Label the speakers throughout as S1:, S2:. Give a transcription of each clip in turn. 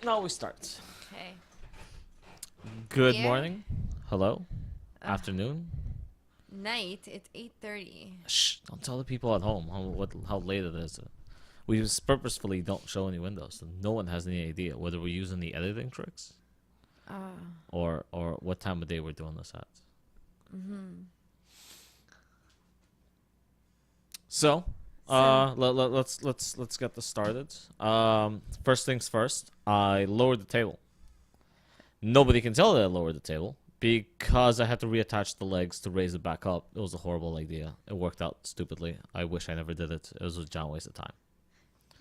S1: Now we start.
S2: Okay.
S1: Good
S2: Here?
S1: morning. Hello.
S2: Ugh.
S1: Afternoon.
S2: Night. It's 8:30.
S1: Shh! Don't tell the people at home how late it is. We just purposefully don't show any windows, so no one has any idea whether we're using the editing tricks
S2: Oh.
S1: or what time of day we're doing this at.
S2: Mhm.
S1: So,
S2: So.
S1: let's get this started. First things first. I lowered the table. Nobody can tell that I lowered the table because I had to reattach the legs to raise it back up. It was a horrible idea. It worked out stupidly. I wish I never did it. It was a giant waste of time.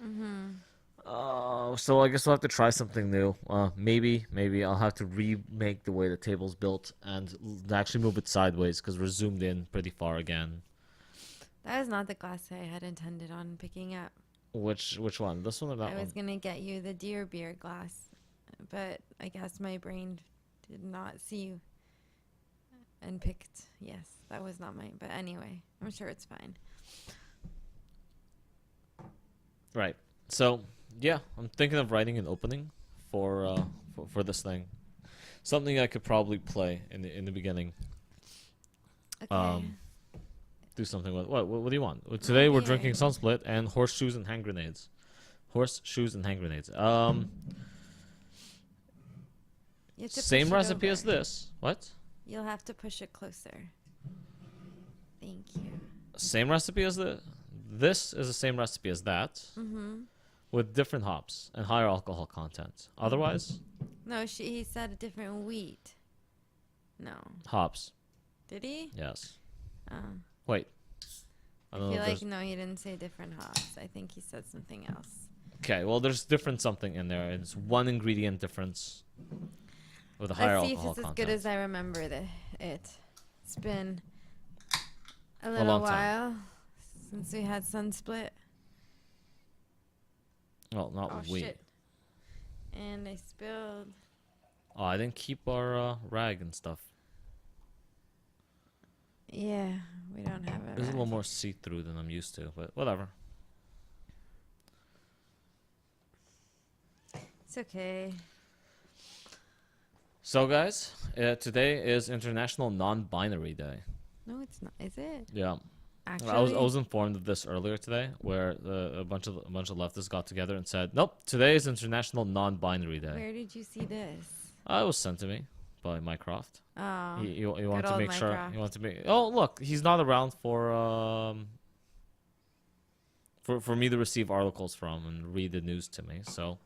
S2: Mhm.
S1: So I guess we'll have to try something new. Maybe I'll have to remake the way the table's built and actually move it sideways because we're zoomed in pretty far again.
S2: That was not the glass I had intended on picking up.
S1: Which one? This one or that
S2: I was
S1: one?
S2: gonna get you the deer beer glass, but I guess my brain did not see and picked. Yes, that was not mine. But anyway, I'm sure it's fine.
S1: Right. So yeah, I'm thinking of writing an opening for this thing. Something I could probably play in the beginning.
S2: Okay.
S1: Do something with what do you want? Today we're
S2: Beer.
S1: drinking Sunsplit and horseshoes and hand grenades. Horseshoes and hand grenades.
S2: You have to
S1: Same
S2: push it
S1: recipe as
S2: over.
S1: this. What?
S2: You'll have to push it closer. Thank you.
S1: Same recipe as the. This is the same recipe as that,
S2: Mhm.
S1: with different hops and higher alcohol content. Otherwise,
S2: No, he said a different wheat. No.
S1: hops.
S2: Did he?
S1: Yes.
S2: Oh.
S1: Wait. I
S2: I
S1: don't know
S2: feel
S1: if
S2: like
S1: there's.
S2: no, he didn't say different hops. I think he said something else.
S1: Okay, well, there's different something in there. It's one ingredient difference with a higher
S2: Let's see if
S1: alcohol
S2: it's as
S1: content.
S2: good as I remember it. It's been a
S1: A
S2: little
S1: long time.
S2: while since we had Sunsplit.
S1: Well, not
S2: Oh
S1: we.
S2: shit. And I spilled.
S1: Oh, I didn't keep our rag and stuff.
S2: Yeah, we don't have it.
S1: It's a little more see-through than I'm used to, but whatever.
S2: It's okay.
S1: So, guys, today is International Non-Binary Day.
S2: No, it's not. Is it?
S1: Yeah,
S2: Actually,
S1: I was informed of this earlier today, where a bunch of leftists got together and said, "Nope, today is International Non-Binary Day."
S2: where did you see this?
S1: It was sent to me by Mycroft.
S2: Oh,
S1: He
S2: good
S1: wanted to
S2: old
S1: make sure. He
S2: Mycroft.
S1: wanted to make. Oh, look, he's not around for me to receive articles from and read the news to me. So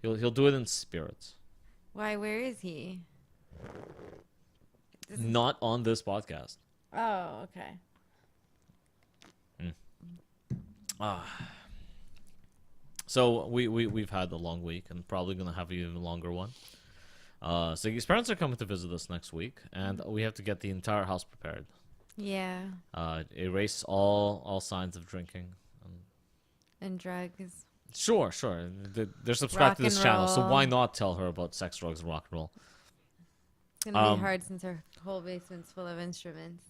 S1: he'll do it in spirit.
S2: Why? Where is he? This is.
S1: Not on this podcast.
S2: Oh, okay.
S1: So we've had a long week and probably gonna have an even longer one. Siggy's parents are coming to visit us next week, and we have to get the entire house prepared.
S2: Yeah,
S1: Erase all signs of drinking.
S2: and drugs.
S1: Sure. They're subscribed to
S2: Rock
S1: this
S2: and
S1: channel, so why
S2: roll.
S1: not tell her about sex, drugs, and rock and roll?
S2: It's gonna
S1: Um,
S2: be hard since our whole basement's full of instruments.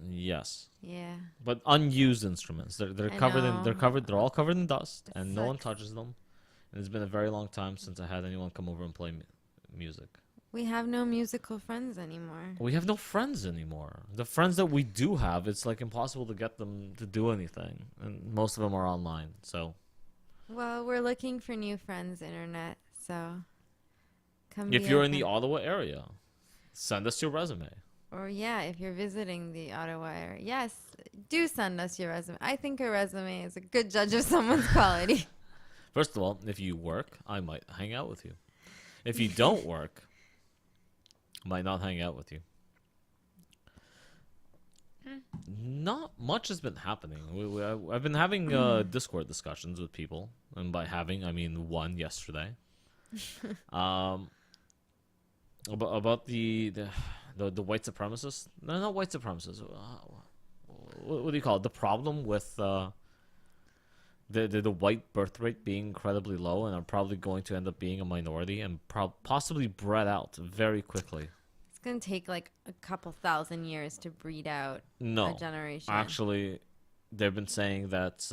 S1: Yes,
S2: Yeah.
S1: but unused instruments. They're
S2: I
S1: covered in
S2: know.
S1: they're all covered in dust,
S2: It
S1: and no one
S2: sucks.
S1: touches them. And it's been a very long time since I had anyone come over and play music.
S2: We have no musical friends anymore.
S1: We have no friends anymore. The friends that we do have, it's like impossible to get them to do anything, and most of them are online. So
S2: Well, we're looking for new friends, internet. So come
S1: if
S2: be
S1: you're
S2: our
S1: in the
S2: friend.
S1: Ottawa area, send us your resume.
S2: Or yeah, if you're visiting the Ottawa area, yes, do send us your resume. I think a resume is a good judge of someone's quality.
S1: First of all, if you work, I might hang out with you. If you don't work, I might not hang out with you. Not much has been happening. I've been having Discord discussions with people, and by having I mean one yesterday. um, about the white supremacists. No, not white supremacists. What do you call it? The problem with the white birth rate being incredibly low, and are probably going to end up being a minority and possibly bred out very quickly.
S2: It's gonna take like a couple thousand years to breed out a
S1: No,
S2: generation.
S1: actually, they've been saying that.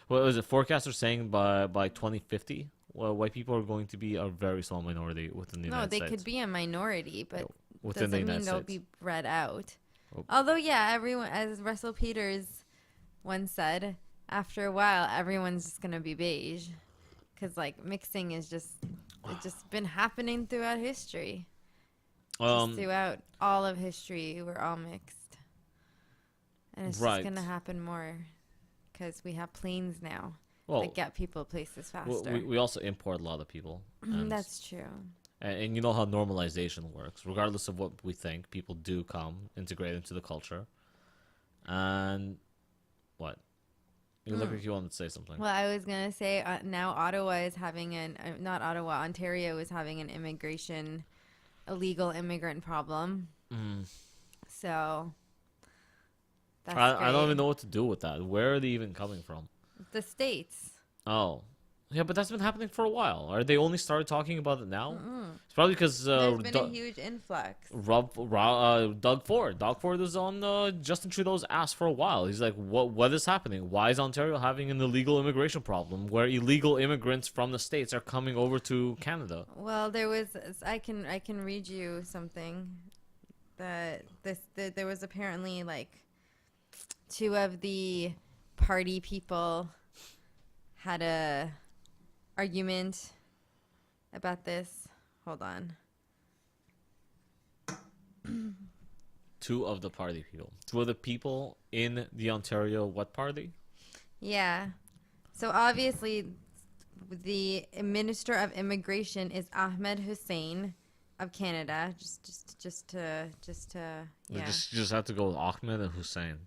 S1: What was it? Forecasters saying by 2050, white people are going to be a very small minority within the
S2: No,
S1: United
S2: they
S1: States.
S2: could be a minority, but
S1: Within the
S2: doesn't mean
S1: United
S2: they'll
S1: States.
S2: be bred out.
S1: Oh.
S2: Although, yeah, everyone, as Russell Peters once said, after a while, everyone's just gonna be beige, because like mixing is it's just been happening throughout history. Just throughout all of history, we're all mixed, and it's
S1: Right.
S2: just gonna happen more, because we have planes now
S1: Well,
S2: that get people places faster.
S1: we also import a lot of people. And,
S2: That's true.
S1: and you know how normalization works. Regardless of what we think, people do come, integrate into the culture. And what? You look like you wanted to say something.
S2: Well, I was gonna say now Ottawa is having not Ottawa, Ontario is having an illegal immigrant problem. So that's
S1: I don't
S2: great.
S1: even know what to do with that. Where are they even coming from?
S2: The States.
S1: Oh. Yeah, but that's been happening for a while. Are they only started talking about it now? It's probably because
S2: There's been a huge influx.
S1: Doug Ford was on Justin Trudeau's ass for a while. He's like, what is happening? Why is Ontario having an illegal immigration problem where illegal immigrants from the States are coming over to Canada?
S2: Well, I can read you something that there was apparently like two of the party people had a argument about this. Hold on.
S1: Two of the party people. Two of the people in the Ontario what party?
S2: Yeah. So obviously the Minister of Immigration is Ahmed Hussein of Canada. Just to
S1: You
S2: yeah.
S1: just have to go with Ahmed and Hussein.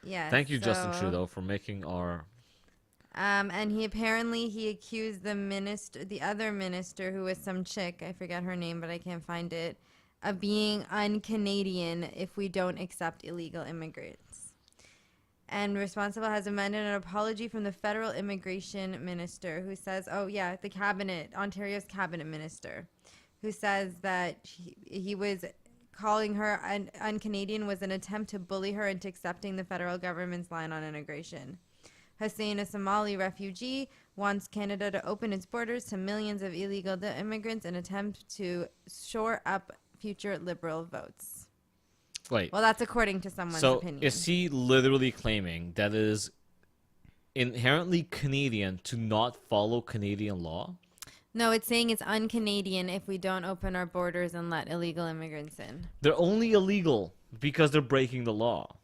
S2: Yeah.
S1: Thank you, Justin Trudeau, for making our...
S2: And he accused the other minister, who was some chick, I forget her name, but I can't find it, of being un-Canadian if we don't accept illegal immigrants. And Responsible has amended an apology from the federal immigration minister, who says, Ontario's cabinet minister, who says that he was calling her un-Canadian was an attempt to bully her into accepting the federal government's line on immigration. Hussein, a Somali refugee, wants Canada to open its borders to millions of illegal immigrants in an attempt to shore up future Liberal votes.
S1: Wait.
S2: Well, that's according to someone's opinion.
S1: So is he literally claiming that it is inherently Canadian to not follow Canadian law?
S2: No, it's saying it's un-Canadian if we don't open our borders and let illegal immigrants in.
S1: They're only illegal because they're breaking the law.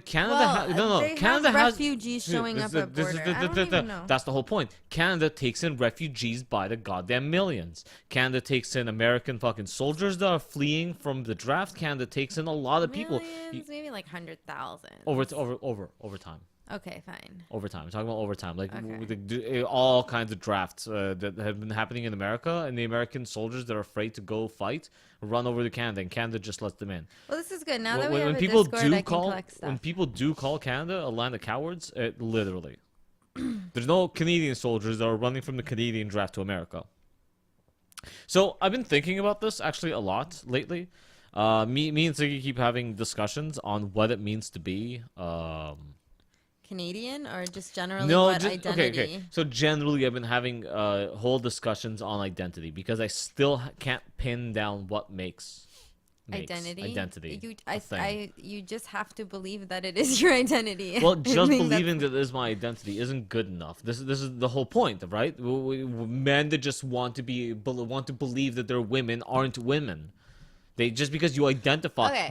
S1: Canada has
S2: refugees showing up at border. I don't even know.
S1: That's the whole point. Canada takes in refugees by the goddamn millions. Canada takes in American fucking soldiers that are fleeing from the draft. Canada takes in a lot of people.
S2: Millions, maybe like 100,000.
S1: Over time.
S2: Okay, fine.
S1: Overtime. I'm talking about overtime. Like
S2: Okay.
S1: all kinds of drafts that have been happening in America, and the American soldiers that are afraid to go fight run over to Canada, and Canada just lets them in.
S2: Well, this is good. Now that we
S1: when
S2: have a
S1: people
S2: Discord,
S1: do
S2: I can
S1: call
S2: collect stuff.
S1: when people do call Canada a land of cowards, it literally there's no Canadian soldiers that are running from the Canadian draft to America. So I've been thinking about this actually a lot lately. Me and Ziggy keep having discussions on what it means to be
S2: Canadian, or just generally identity?
S1: Okay. So generally, I've been having whole discussions on identity because I still can't pin down what makes identity.
S2: You just have to believe that it is your identity.
S1: Well, just believing that it is my identity isn't good enough. This is the whole point, right? Men that just want to believe that they're women aren't women. Just because you identify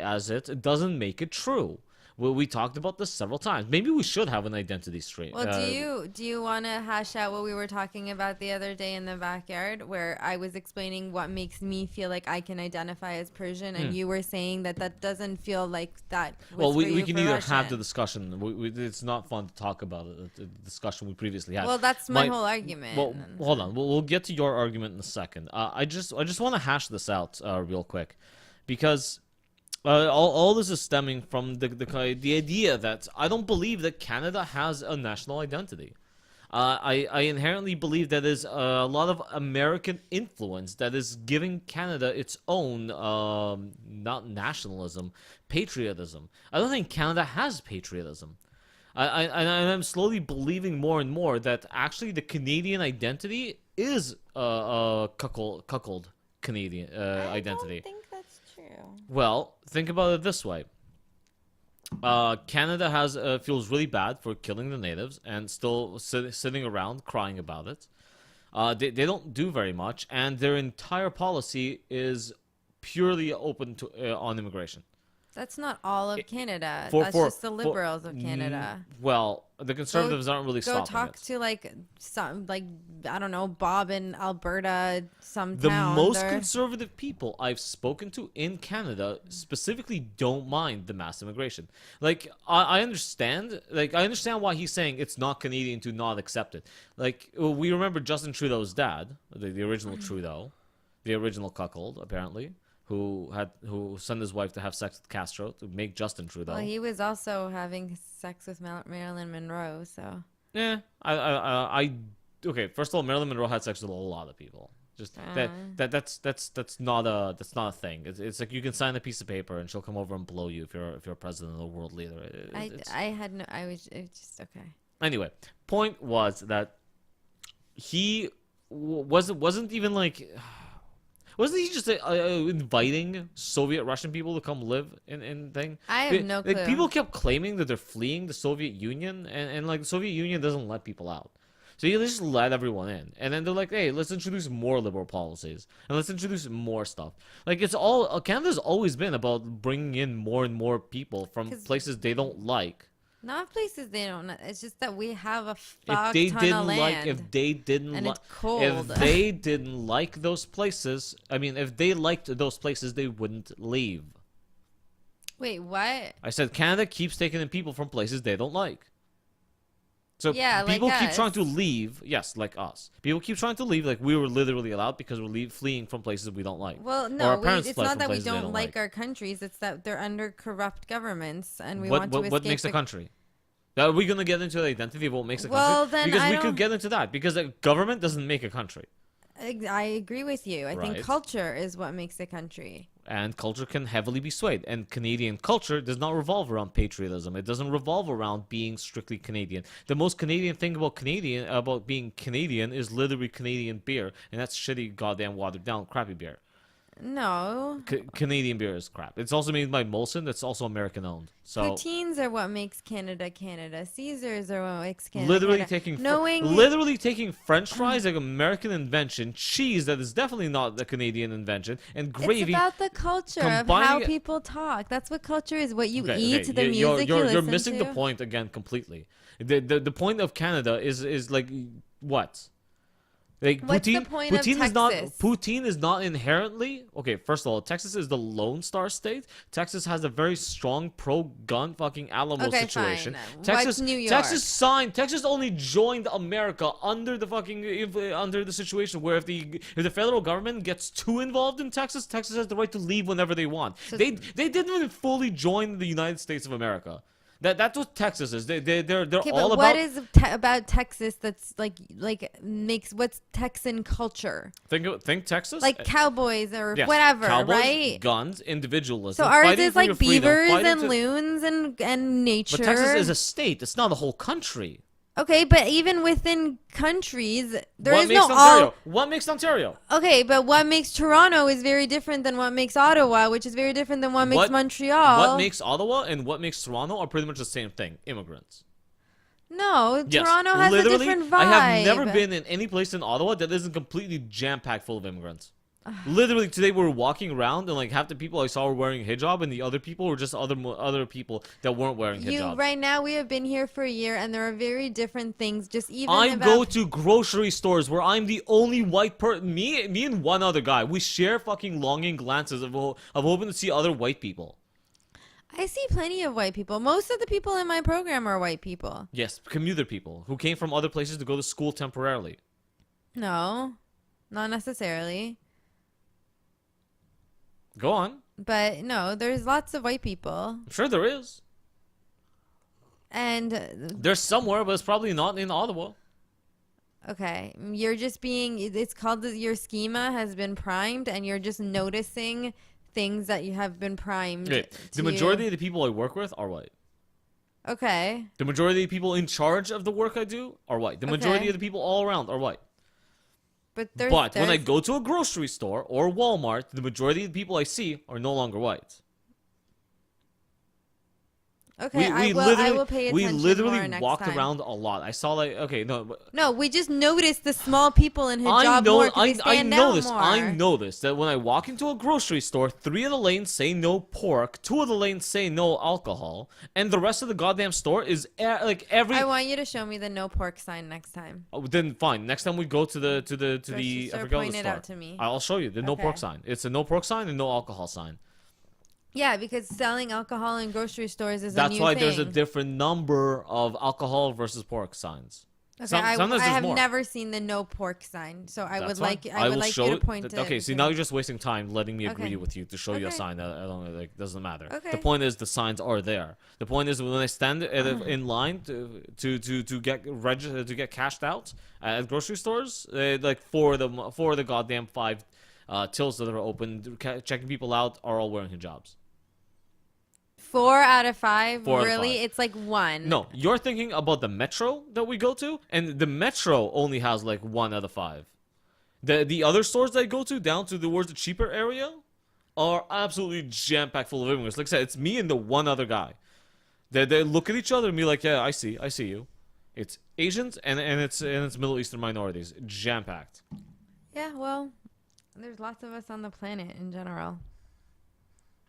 S1: as it doesn't make it true. We talked about this several times. Maybe we should have an identity stream.
S2: Well, do you want to hash out what we were talking about the other day in the backyard, where I was explaining what makes me feel like I can identify as Persian, and you were saying that doesn't feel like that.
S1: Well, we can either
S2: Russian.
S1: have the discussion. It's not fun to talk about it. The discussion we previously had.
S2: Well, that's my whole argument.
S1: Well, hold on. We'll get to your argument in a second. I just want to hash this out real quick, because. All this is stemming from the idea that I don't believe that Canada has a national identity. I inherently believe that there's a lot of American influence that is giving Canada its own, not nationalism, patriotism. I don't think Canada has patriotism. I'm slowly believing more and more that actually the Canadian identity is a cuckold Canadian identity.
S2: I don't think that's true.
S1: Well, think about it this way. Canada feels really bad for killing the natives and still sitting around crying about it. They don't do very much, and their entire policy is purely open to on immigration.
S2: That's not all of Canada.
S1: For-
S2: That's
S1: for-
S2: just the liberals of Canada.
S1: Well, the conservatives aren't really
S2: Go
S1: stopping
S2: talk
S1: it.
S2: to I don't know, Bob in Alberta, some
S1: The
S2: town.
S1: most
S2: They're-
S1: conservative people I've spoken to in Canada specifically don't mind the mass immigration. Like, I understand. Like, I understand why he's saying it's not Canadian to not accept it. Like, we remember Justin Trudeau's dad, the original Trudeau, the original cuckold, apparently, who sent his wife to have sex with Castro to make Justin Trudeau.
S2: Well, he was also having sex with Marilyn Monroe, so.
S1: Yeah, okay. First of all, Marilyn Monroe had sex with a lot of people. Just that's not a thing. It's like you can sign a piece of paper and she'll come over and blow you if you're a president or a world leader.
S2: It's just okay.
S1: Anyway, point was that he wasn't even like. Wasn't he just inviting Soviet Russian people to come live in thing?
S2: I have no clue.
S1: Like, people kept claiming that they're fleeing the Soviet Union, and like the Soviet Union doesn't let people out. So you just let everyone in, and then they're like, "Hey, let's introduce more liberal policies, and let's introduce more stuff." Like, it's all Canada's always been about bringing in more and more people from places they don't like.
S2: Not places they don't know. It's just that we have a
S1: If
S2: fuck
S1: they
S2: ton
S1: didn't
S2: of land.
S1: if they didn't
S2: and
S1: like,
S2: it's cold.
S1: if they didn't like those places, I mean, if they liked those places, they wouldn't leave.
S2: Wait, what?
S1: I said Canada keeps taking in people from places they don't like. So
S2: Yeah, like
S1: people keep
S2: us.
S1: trying to leave. Yes, like us. People keep trying to leave. Like, we were literally allowed because we're fleeing from places we don't like.
S2: Well,
S1: Or
S2: no,
S1: our parents
S2: it's
S1: fled
S2: not
S1: from
S2: that we
S1: places they
S2: don't like our countries. It's that they're under corrupt governments, and we want to escape.
S1: What makes a country? Are we gonna get into the identity of what makes a
S2: Well,
S1: country?
S2: then
S1: Because
S2: I
S1: we
S2: don't-
S1: could get into that. Because the government doesn't make a country.
S2: I agree with you. I think
S1: Right.
S2: culture is what makes a country.
S1: And culture can heavily be swayed. And Canadian culture does not revolve around patriotism. It doesn't revolve around being strictly Canadian. The most Canadian thing about being Canadian is literally Canadian beer, and that's shitty, goddamn watered down, crappy beer.
S2: No.
S1: Canadian beer is crap. It's also made by Molson. That's also American owned. So
S2: Poutines are what makes Canada Canada. Caesars are what makes Canada
S1: literally
S2: Canada.
S1: taking French fries, like American invention, cheese that is definitely not the Canadian invention, and gravy.
S2: It's about the culture of how
S1: combining it-
S2: people talk. That's what culture is. What you
S1: Okay,
S2: eat,
S1: okay,
S2: the music you
S1: you're
S2: listen
S1: missing
S2: to.
S1: the point again completely. The point of Canada is like what? Like,
S2: What's the point of Texas?
S1: Poutine is not inherently okay. First of all, Texas is the Lone Star state. Texas has a very strong pro-gun fucking Alamo
S2: Okay,
S1: situation.
S2: fine.
S1: Texas,
S2: What's New York?
S1: Texas only joined America under the under the situation where if the federal government gets too involved in Texas, Texas has the right to leave whenever they want.
S2: So-
S1: They didn't even fully join the United States of America. That's what Texas is. They're
S2: Okay,
S1: all
S2: but
S1: about.
S2: what is about Texas that's like makes what's Texan culture?
S1: Think Texas
S2: Like cowboys or
S1: Yes,
S2: whatever,
S1: cowboys,
S2: right?
S1: guns, individualism.
S2: So ours
S1: fighting
S2: is
S1: for your
S2: like
S1: freedom,
S2: beavers
S1: fighting
S2: and
S1: to-
S2: loons and nature.
S1: But Texas is a state. It's not a whole country.
S2: Okay, but even within countries, there
S1: what
S2: is
S1: makes
S2: no
S1: Ontario?
S2: all.
S1: What makes Ontario?
S2: Okay, but what makes Toronto is very different than what makes Ottawa, which is very different than what makes
S1: What-
S2: Montreal.
S1: What makes Ottawa and what makes Toronto are pretty much the same thing. Immigrants.
S2: No,
S1: Yes,
S2: Toronto has a
S1: literally,
S2: different vibe.
S1: I have never been in any place in Ottawa that isn't completely jam-packed full of immigrants. Literally, today we were walking around and like half the people I saw were wearing hijab, and the other people were just other people that weren't wearing hijab.
S2: Right now, we have been here for a year, and there are very different things. Just even
S1: I
S2: about
S1: go to grocery stores where I'm the only white person. Me and one other guy. We share fucking longing glances of hoping to see other white people.
S2: I see plenty of white people. Most of the people in my program are white people.
S1: Yes, commuter people who came from other places to go to school temporarily.
S2: No, not necessarily.
S1: Go on.
S2: But no, there's lots of white people.
S1: I'm sure there is.
S2: And
S1: There's somewhere, but it's probably not in Ottawa.
S2: okay, you're just being, it's called that your schema has been primed, and you're just noticing things that you have been primed.
S1: Okay. The majority of the people I work with are white.
S2: Okay.
S1: The majority of the people in charge of the work I do are white. The majority
S2: Okay.
S1: of the people all around are white.
S2: But
S1: When I go to a grocery store or Walmart, the majority of the people I see are no longer white.
S2: Okay, I will pay
S1: we
S2: attention
S1: literally
S2: more next
S1: walked
S2: time.
S1: around a lot. I saw
S2: No, we just noticed the small people in hijab more 'cause they stand out more.
S1: I noticed that when I walk into a grocery store, 3 of the lanes say no pork, 2 of the lanes say no alcohol, and the rest of the goddamn store is every.
S2: I want you to show me the no pork sign next time.
S1: Oh, then fine. Next time we go to the
S2: Grocery
S1: I
S2: store,
S1: forgot
S2: point
S1: the
S2: it
S1: store.
S2: out to me.
S1: I'll show you the no pork
S2: Okay.
S1: sign. It's a no pork sign and no alcohol sign.
S2: Yeah, because selling alcohol in grocery stores is a
S1: That's
S2: new
S1: why
S2: thing.
S1: there's a different number of alcohol versus pork signs.
S2: Okay,
S1: Sometimes
S2: I
S1: there's
S2: have
S1: more.
S2: never seen the no pork sign, so I
S1: That's
S2: would
S1: fine.
S2: like I would
S1: will
S2: like
S1: show
S2: you to
S1: it-
S2: point it.
S1: Okay, see
S2: to
S1: now
S2: me.
S1: you're just wasting time letting me agree
S2: Okay.
S1: with you to show you a
S2: Okay.
S1: sign. I don't like doesn't matter.
S2: Okay.
S1: The point is the signs are there. The point is when I stand in line to get cashed out at grocery stores, like for the goddamn 5 tills that are open, checking people out are all wearing hijabs.
S2: 4 out of 5.
S1: 4 out of
S2: Really,
S1: 5.
S2: it's like 1.
S1: No, you're thinking about the metro that we go to, and the metro only has like 1 out of 5. The other stores that I go to down towards the cheaper area are absolutely jam packed full of immigrants. Like I said, it's me and the one other guy. They look at each other and be like, yeah, I see you. It's Asians and it's Middle Eastern minorities, jam packed.
S2: Yeah, well, there's lots of us on the planet in general.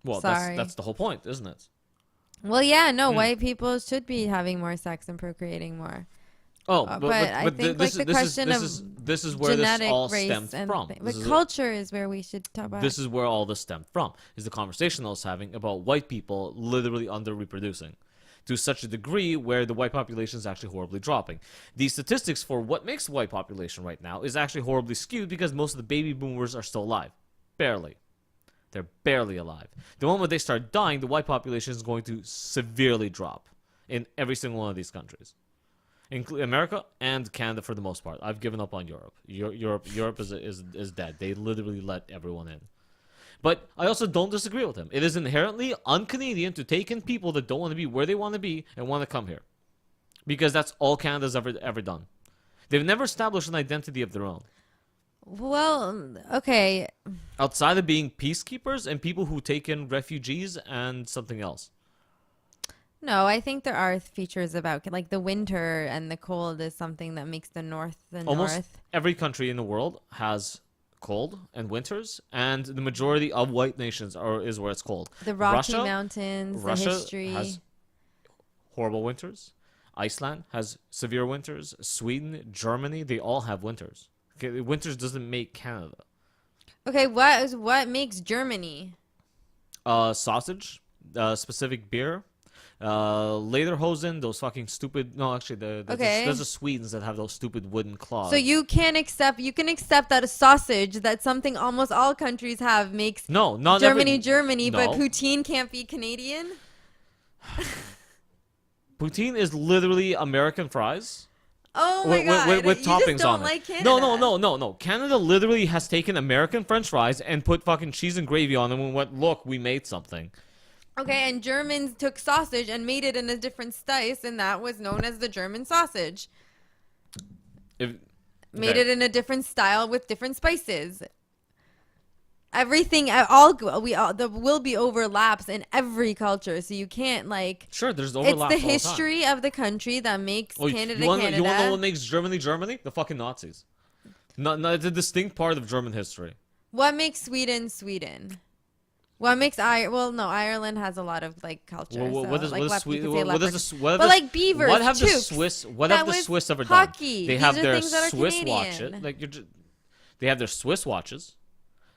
S1: Well,
S2: Sorry.
S1: that's the whole point, isn't it?
S2: Well, yeah, no, white people should be having more sex and procreating more.
S1: Oh,
S2: but I think
S1: this
S2: like the question of
S1: this is where this
S2: genetic
S1: all
S2: race
S1: stemmed
S2: and
S1: from.
S2: but culture is where we should talk about.
S1: This is where all this stemmed from. Is the conversation I was having about white people literally under reproducing to such a degree where the white population is actually horribly dropping. The statistics for what makes the white population right now is actually horribly skewed because most of the baby boomers are still alive. Barely. They're barely alive. The moment they start dying, the white population is going to severely drop in every single one of these countries. America and Canada for the most part. I've given up on Europe. Europe is dead. They literally let everyone in. But I also don't disagree with him. It is inherently un-Canadian to take in people that don't want to be where they want to be and want to come here. Because that's all Canada's ever done. They've never established an identity of their own.
S2: Well, okay.
S1: Outside of being peacekeepers and people who take in refugees and something else.
S2: No, I think there are features about like the winter and the cold is something that makes the
S1: Almost
S2: north.
S1: every country in the world has cold and winters, and the majority of white nations is where it's cold.
S2: The Rocky Mountains, the history.
S1: Has horrible winters. Iceland has severe winters. Sweden, Germany, they all have winters. Okay, winters doesn't make Canada.
S2: Okay, what makes Germany?
S1: Sausage, specific beer, lederhosen, those fucking stupid. No, actually, there's the Swedes that have those stupid wooden claws.
S2: So you can accept that a sausage that something almost all countries have makes
S1: no, not
S2: Germany,
S1: no.
S2: but poutine can't be Canadian.
S1: Poutine is literally American fries.
S2: Oh my god!
S1: With
S2: you
S1: toppings
S2: just don't
S1: on
S2: like
S1: it.
S2: Canada.
S1: No. Canada literally has taken American French fries and put fucking cheese and gravy on them and went, look, we made something.
S2: Okay, and Germans took sausage and made it in a different spice, and that was known as the German sausage. Made it in a different style with different spices. Everything, there will be overlaps in every culture, so you can't like.
S1: Sure, there's overlaps.
S2: It's the history of the country that makes Canada Canada.
S1: You want to know what makes Germany Germany? The fucking Nazis. Not it's a distinct part of German history.
S2: What makes Sweden Sweden? What makes Ireland has a lot of like culture.
S1: What does
S2: beavers?
S1: What have the
S2: chooks,
S1: Swiss? What have the Swiss ever
S2: hockey.
S1: done? They
S2: These
S1: have
S2: are
S1: their
S2: things that are
S1: Swiss
S2: Canadian.
S1: watches. They have their Swiss watches.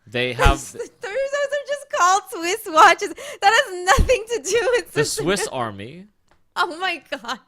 S1: They have
S2: Those are just called Swiss watches. That has nothing to do with
S1: the Swiss Army.
S2: Oh my god.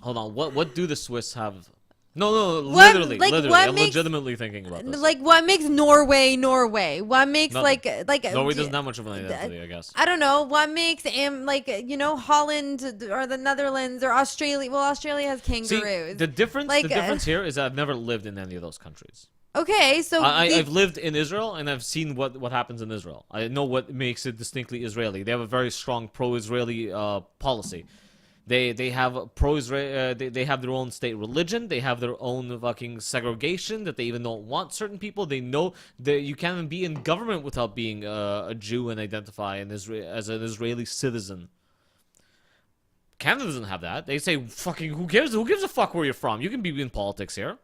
S1: Hold on. What do the Swiss have? No. Literally. I'm legitimately thinking about this.
S2: Like, what makes Norway Norway? What makes
S1: Nothing.
S2: like
S1: Norway doesn't have much of an identity, I guess.
S2: I don't know. What makes Holland or the Netherlands or Australia? Well, Australia has kangaroos.
S1: See, the difference here is that I've never lived in any of those countries.
S2: Okay, so
S1: I've lived in Israel and I've seen what happens in Israel. I know what makes it distinctly Israeli. They have a very strong pro-Israeli policy. They have pro-Israel. They have their own state religion. They have their own fucking segregation that they even don't want certain people. They know that you can't even be in government without being a Jew and identify as an Israeli citizen. Canada doesn't have that. They say fucking who cares? Who gives a fuck where you're from? You can be in politics here.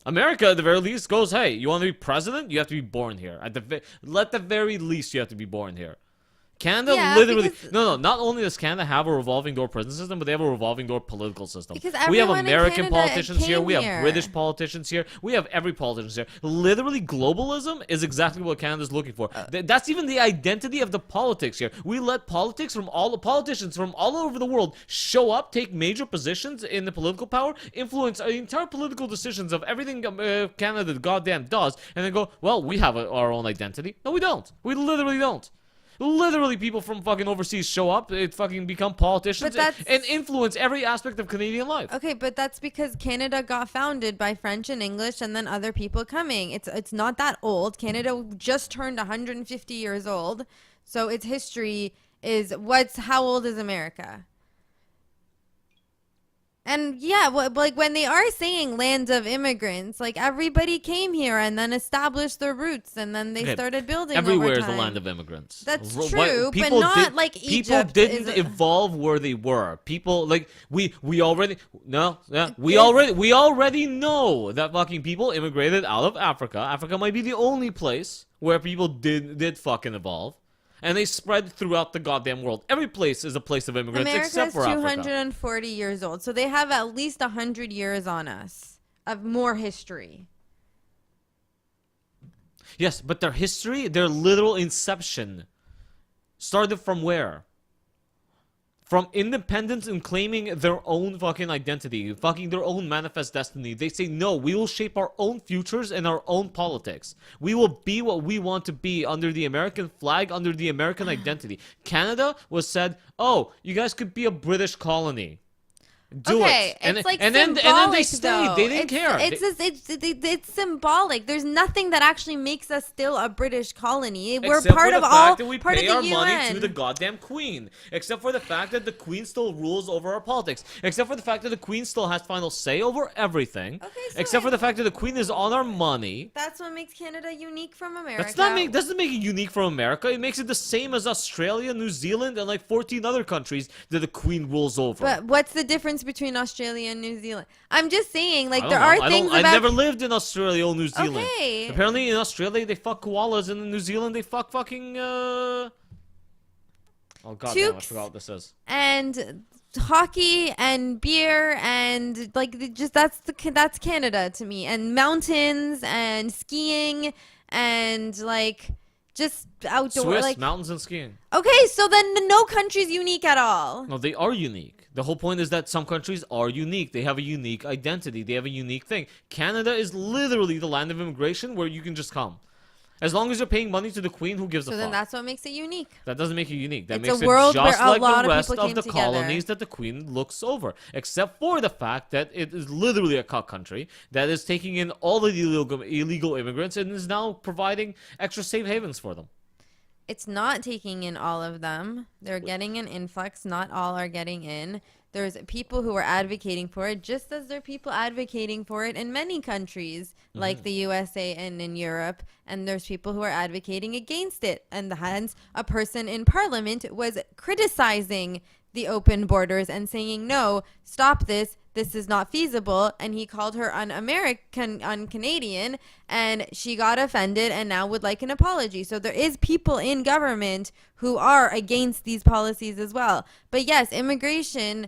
S1: America, at the very least, goes, hey, you want to be president? You have to be born here. At the very least, you have to be born here. Canada literally... No, not only does Canada have a revolving door prison system, but they have a revolving door political system.
S2: Because
S1: We have American politicians here. We have British politicians here. We have every politician here. Literally, globalism is exactly what Canada's looking for. That's even the identity of the politics here. We let politics from all the politicians from all over the world show up, take major positions in the political power, influence the entire political decisions of everything Canada goddamn does, and then go, well, we have our own identity. No, we don't. We literally don't. Literally, people from fucking overseas show up, it fucking become politicians, and influence every aspect of Canadian life.
S2: Okay, but that's because Canada got founded by French and English and then other people coming. It's not that old. Canada just turned 150 years old, so its history is how old is America? And yeah, like when they are saying land of immigrants, like everybody came here and then established their roots and then they started building.
S1: Everywhere
S2: over
S1: is
S2: time.
S1: the land of immigrants.
S2: That's true, but not like
S1: People
S2: Egypt.
S1: didn't evolve where they were. People like we already we already know that fucking people immigrated out of Africa. Africa might be the only place where people did fucking evolve. And they spread throughout the goddamn world. Every place is a place of immigrants except for Africa.
S2: America's 240 years old, so they have at least 100 years on us of more history.
S1: Yes, but their history, their literal inception, started from where? From independence and claiming their own fucking identity, fucking their own manifest destiny. They say, no, we will shape our own futures and our own politics. We will be what we want to be under the American flag, under the American identity. Canada was said, oh, you guys could be a British colony. Do it.
S2: And
S1: then they stayed. They didn't care.
S2: It's symbolic. There's nothing that actually makes us still a British colony. We're
S1: Except
S2: part
S1: for
S2: of
S1: the
S2: all
S1: fact that we
S2: part
S1: pay
S2: of
S1: our
S2: the
S1: money
S2: UN.
S1: to the goddamn Queen. Except for the fact that the Queen still rules over our politics. Except for the fact that the Queen still has final say over everything.
S2: Okay, so
S1: except for the fact that the Queen is on our money.
S2: That's what makes Canada unique from America.
S1: Doesn't make it unique from America. It makes it the same as Australia, New Zealand, and like 14 other countries that the Queen rules over.
S2: But what's the difference between Australia and New Zealand? I'm just saying, like, there are things about...
S1: I never lived in Australia or New Zealand.
S2: Okay.
S1: Apparently in Australia they fuck koalas, and in New Zealand they fuck fucking oh goddamn, I forgot what this is.
S2: And hockey and beer and like that's Canada to me, and mountains and skiing and like just outdoor
S1: Swiss, mountains and skiing.
S2: Okay, so then no country's unique at all.
S1: No, they are unique. The whole point is that some countries are unique. They have a unique identity. They have a unique thing. Canada is literally the land of immigration where you can just come. As long as you're paying money to the Queen, who gives a fuck?
S2: So then that's what makes it unique.
S1: That doesn't make it unique. That
S2: It's
S1: makes
S2: a world
S1: it just
S2: where a
S1: like
S2: lot
S1: the
S2: of
S1: rest
S2: people
S1: of
S2: came
S1: the
S2: together.
S1: colonies that the Queen looks over. Except for the fact that it is literally a cuck country that is taking in all the illegal immigrants and is now providing extra safe havens for them.
S2: It's not taking in all of them. They're getting an influx. Not all are getting in. There's people who are advocating for it, just as there are people advocating for it in many countries, like the USA and in Europe. And there's people who are advocating against it. And hence, a person in Parliament was criticizing the open borders and saying, no, stop this. This is not feasible. And he called her un-American, un-Canadian, and she got offended and now would like an apology. So there is people in government who are against these policies as well. But yes, immigration,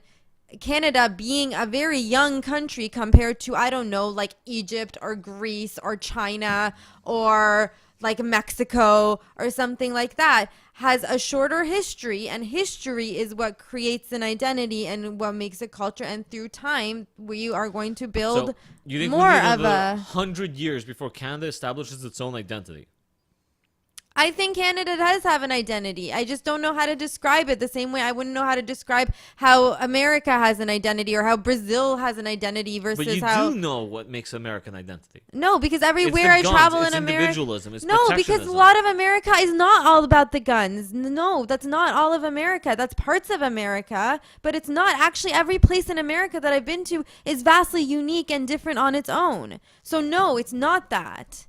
S2: Canada being a very young country compared to, I don't know, like Egypt or Greece or China or like Mexico or something like that, has a shorter history, and history is what creates an identity and what makes a culture, and through time we are going to build
S1: so you think
S2: more
S1: we need
S2: of a
S1: 100 years before Canada establishes its own identity?
S2: I think Canada does have an identity. I just don't know how to describe it the same way I wouldn't know how to describe how America has an identity or how Brazil has an identity versus
S1: But you
S2: how.
S1: do know what makes American identity.
S2: No, because
S1: It's the
S2: everywhere I
S1: guns,
S2: travel
S1: it's
S2: in America.
S1: individualism, it's
S2: No, because a
S1: protectionism.
S2: lot of America is not all about the guns. No, that's not all of America. That's parts of America, but it's not. Actually, every place in America that I've been to is vastly unique and different on its own. So, no, it's not that.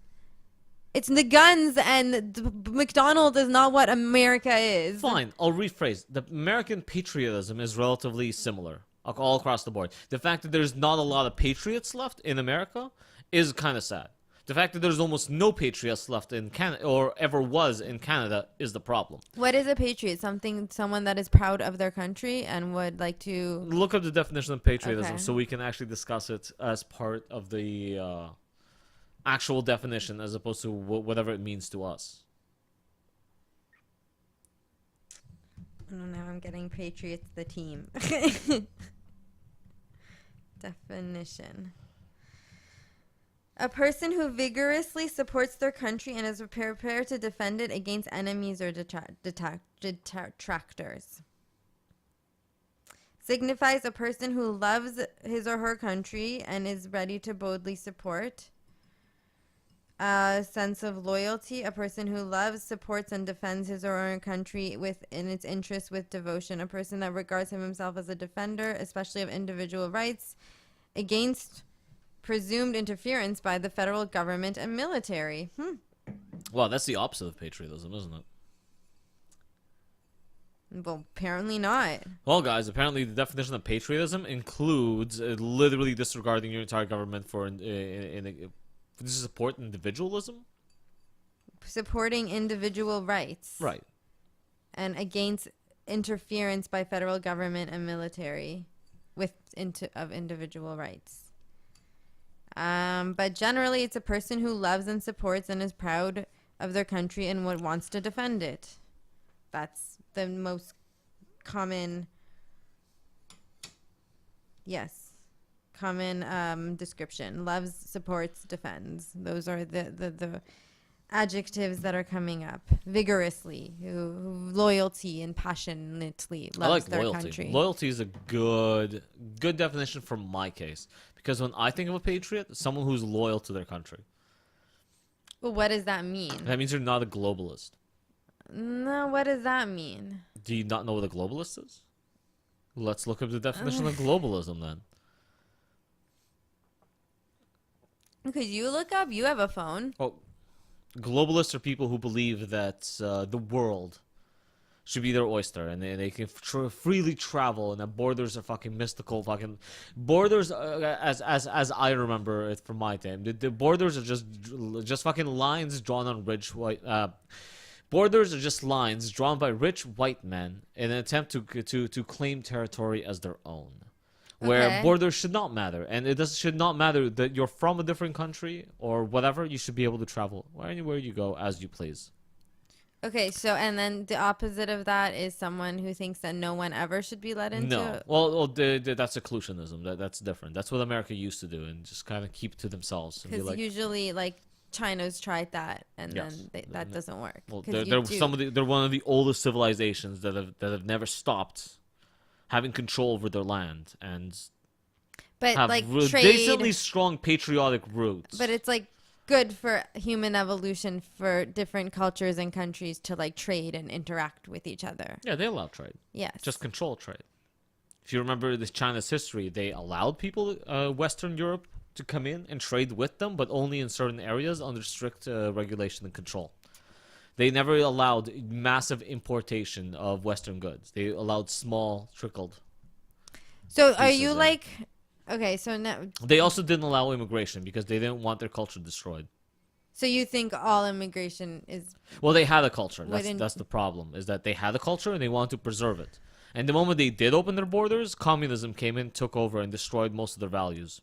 S2: It's the guns and McDonald's is not what America is.
S1: Fine, I'll rephrase. The American patriotism is relatively similar all across the board. The fact that there's not a lot of patriots left in America is kind of sad. The fact that there's almost no patriots left in Canada or ever was in Canada is the problem.
S2: What is a patriot? Someone that is proud of their country and would like to
S1: Look up the definition of patriotism
S2: Okay.
S1: so we can actually discuss it as part of the actual definition as opposed to whatever it means to us.
S2: I don't know. I'm getting Patriots the team. Definition. A person who vigorously supports their country and is prepared to defend it against enemies or detractors. Signifies a person who loves his or her country and is ready to boldly support. A sense of loyalty, a person who loves, supports, and defends his or her country within its interests with devotion. A person that regards himself as a defender, especially of individual rights, against presumed interference by the federal government and military.
S1: Well, that's the opposite of patriotism, isn't it?
S2: Well, apparently not.
S1: Well, guys, apparently the definition of patriotism includes literally disregarding your entire government for to support individualism?
S2: Supporting individual rights.
S1: Right.
S2: And against interference by federal government and military of individual rights. But generally, it's a person who loves and supports and is proud of their country and wants to defend it. That's the most common, common description. Loves, supports, defends. Those are the adjectives that are coming up. Vigorously, who loyalty and passionately loves
S1: I like
S2: their
S1: loyalty.
S2: country.
S1: Loyalty is a good definition for my case. Because when I think of a patriot, someone who's loyal to their country.
S2: Well, what does that mean?
S1: That means you're not a globalist.
S2: No, what does that mean?
S1: Do you not know what a globalist is? Let's look up the definition of globalism then.
S2: Could you look up? You have a phone.
S1: Oh, globalists are people who believe that the world should be their oyster and they can freely travel and that borders are fucking mystical. Fucking borders, as I remember it from my time, the borders are just fucking lines drawn on rich white. Borders are just lines drawn by rich white men in an attempt to claim territory as their own. Where
S2: Okay.
S1: borders should not matter, and should not matter that you're from a different country or whatever. You should be able to travel anywhere you go as you please.
S2: Okay, so and then the opposite of that is someone who thinks that no one ever should be let into.
S1: No, well that's exclusionism. That's different. That's what America used to do, and just kind of keep to themselves. And be
S2: Because
S1: like,
S2: usually, like China's tried that, and
S1: Yes.
S2: then that doesn't work.
S1: well,
S2: 'Cause
S1: they're one of the oldest civilizations that have never stopped having control over their land and
S2: but
S1: have
S2: like
S1: decently
S2: trade,
S1: strong patriotic roots.
S2: but it's like good for human evolution for different cultures and countries to like trade and interact with each other.
S1: Yeah, they allow trade.
S2: Yes.
S1: Just control trade. If you remember this China's history, they allowed people, Western Europe, to come in and trade with them, but only in certain areas under strict regulation and control. They never allowed massive importation of Western goods. They allowed small, trickled.
S2: So are
S1: pieces
S2: you
S1: in.
S2: like okay? So now,
S1: They also didn't allow immigration because they didn't want their culture destroyed.
S2: so you think all immigration is
S1: Well, they had a culture.
S2: Within-
S1: That's the problem, is that they had a culture and they wanted to preserve it. And the moment they did open their borders, communism came in, took over, and destroyed most of their values.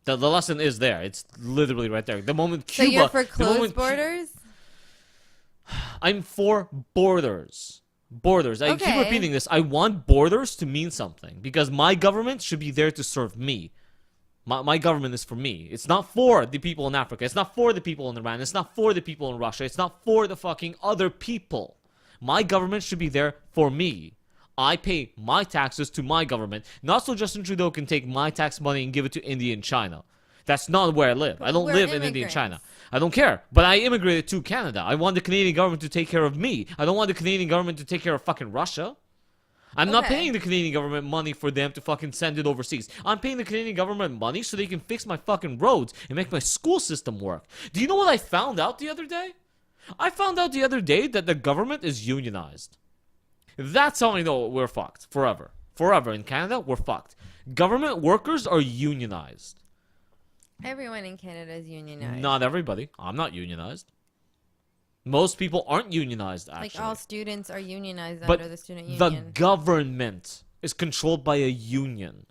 S1: The lesson is there. It's literally right there. The moment
S2: so
S1: Cuba...
S2: you're for
S1: the moment
S2: closed borders?
S1: I'm for borders. Borders. I keep
S2: Okay.
S1: repeating this. I want borders to mean something because my government should be there to serve me. My government is for me. It's not for the people in Africa. It's not for the people in Iran. It's not for the people in Russia. It's not for the fucking other people. My government should be there for me. I pay my taxes to my government. Not so Justin Trudeau can take my tax money and give it to India and China. That's not where I live. I don't live in India and China. I don't care. But I immigrated to Canada. I want the Canadian government to take care of me. I don't want the Canadian government to take care of fucking Russia. I'm not paying the Canadian government money for them to fucking send it overseas. I'm paying the Canadian government money so they can fix my fucking roads and make my school system work. Do you know what I found out the other day? I found out the other day that the government is unionized. That's how I know we're fucked. Forever. Forever. In Canada, we're fucked. Government workers are unionized.
S2: Everyone in Canada is unionized.
S1: Not everybody. I'm not unionized. Most people aren't unionized, actually.
S2: Like all students are unionized
S1: But
S2: under the student union.
S1: the government is controlled by a union.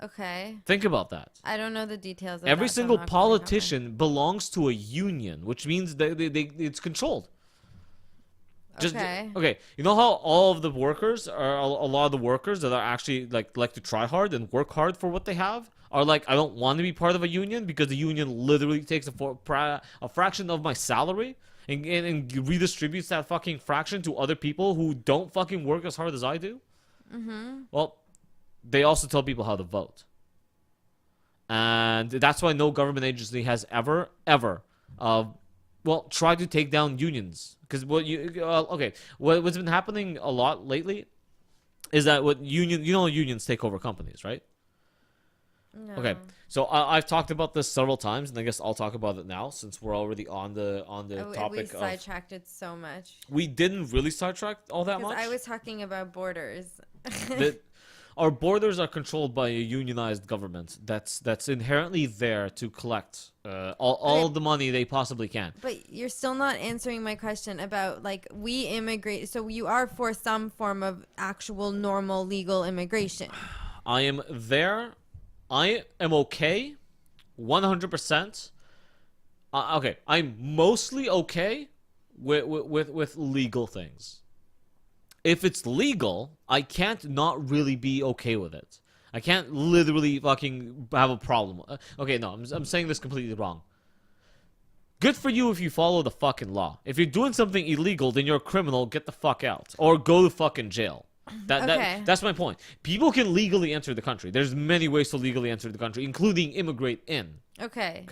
S2: Okay.
S1: Think about that.
S2: I don't know the details of
S1: Every
S2: that, so I'm
S1: single
S2: not gonna comment.
S1: politician belongs to a union, which means it's controlled.
S2: Okay.
S1: You know how all of the workers are a lot of the workers that are actually like to try hard and work hard for what they have are like, I don't want to be part of a union because the union literally takes a fraction of my salary and redistributes that fucking fraction to other people who don't fucking work as hard as I do. Mm-hmm. Well, they also tell people how to vote. And that's why no government agency has ever tried to take down unions. Because what's been happening a lot lately is that unions take over companies, right?
S2: No.
S1: Okay, so I've talked about this several times, and I guess I'll talk about it now since we're already on the topic
S2: we
S1: of.
S2: sidetracked it so much.
S1: We didn't really sidetrack all that much.
S2: I was talking about borders.
S1: Our borders are controlled by a unionized government that's inherently there to collect all the money they possibly can.
S2: But you're still not answering my question about, like, we immigrate. So you are for some form of actual normal legal immigration.
S1: I am there. I am okay, 100%. Okay, I'm mostly okay with legal things. If it's legal, I can't not really be okay with it. I can't literally fucking have a problem. Okay, no, I'm saying this completely wrong. Good for you if you follow the fucking law. If you're doing something illegal, then you're a criminal. Get the fuck out. Or go to fucking jail. That's my point. People can legally enter the country. There's many ways to legally enter the country, including immigrate in.
S2: Okay.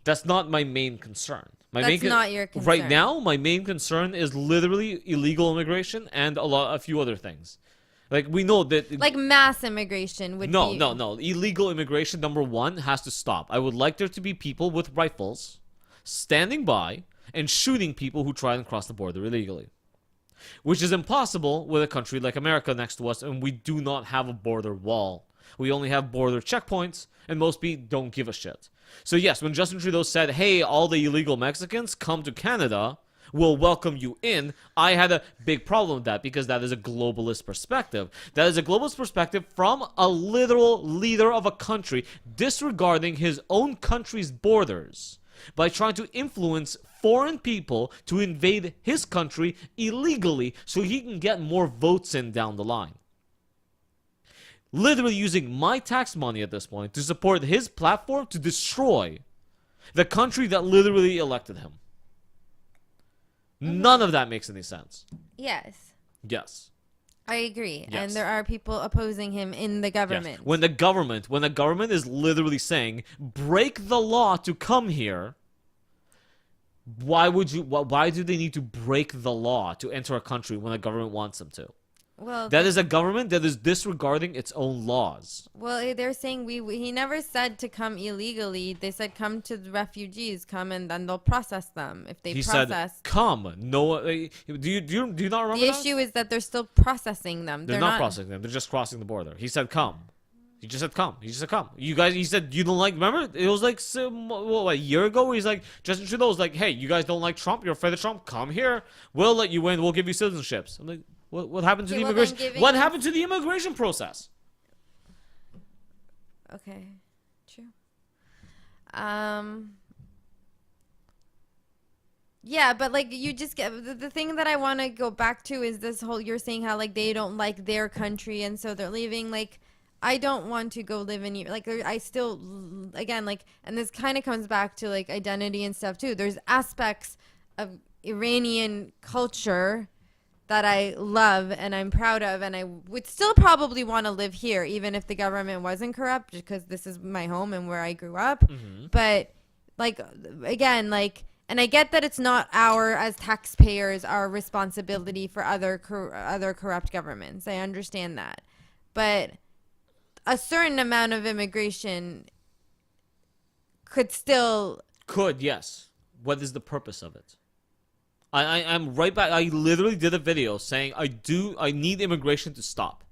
S1: That's not my main concern.
S2: That's not your concern.
S1: Right now, my main concern is literally illegal immigration and a few other things. Like, we know that...
S2: Like mass immigration would be...
S1: No. Illegal immigration, number one, has to stop. I would like there to be people with rifles standing by and shooting people who try and cross the border illegally. Which is impossible with a country like America next to us, and we do not have a border wall. We only have border checkpoints, and most people don't give a shit. So yes, when Justin Trudeau said, hey, all the illegal Mexicans, come to Canada, we'll welcome you in, I had a big problem with that because that is a globalist perspective. That is a globalist perspective from a literal leader of a country disregarding his own country's borders by trying to influence foreign people to invade his country illegally so he can get more votes in down the line. Literally using my tax money at this point to support his platform to destroy the country that literally elected him. None of that makes any sense.
S2: Yes.
S1: Yes.
S2: I agree.
S1: Yes.
S2: And there are people opposing him in the government.
S1: Yes. When the government is literally saying, break the law to come here, why do they need to break the law to enter a country when the government wants them to?
S2: Well,
S1: that is a government that is disregarding its own laws.
S2: Well, they're saying he never said to come illegally. They said come to the refugees, come and then they'll process them if they process.
S1: He said come. No, do you not remember?
S2: The issue is that they're still processing them.
S1: They're not processing them. They're just crossing the border. He said come. He just said come. He just said come. You guys. He said you don't like. Remember? It was like a year ago. Where he's like Justin Trudeau was like, hey, you guys don't like Trump. You're afraid of Trump. Come here. We'll let you in. We'll give you citizenships. I'm like. What happened to the immigration? What happened to the immigration process?
S2: Okay, true. Yeah, but like you just get the thing that I want to go back to is this whole you're saying how like they don't like their country and so they're leaving. Like I don't want to go live in like I still again like, and this kind of comes back to like identity and stuff too. There's aspects of Iranian culture that I love and I'm proud of, and I would still probably want to live here even if the government wasn't corrupt, because this is my home and where I grew up. But like again, like, and I get that it's not as taxpayers our responsibility for other corrupt governments. I understand that, but a certain amount of immigration
S1: could, yes. What is the purpose of it? I'm right back. I literally did a video saying I need immigration to stop.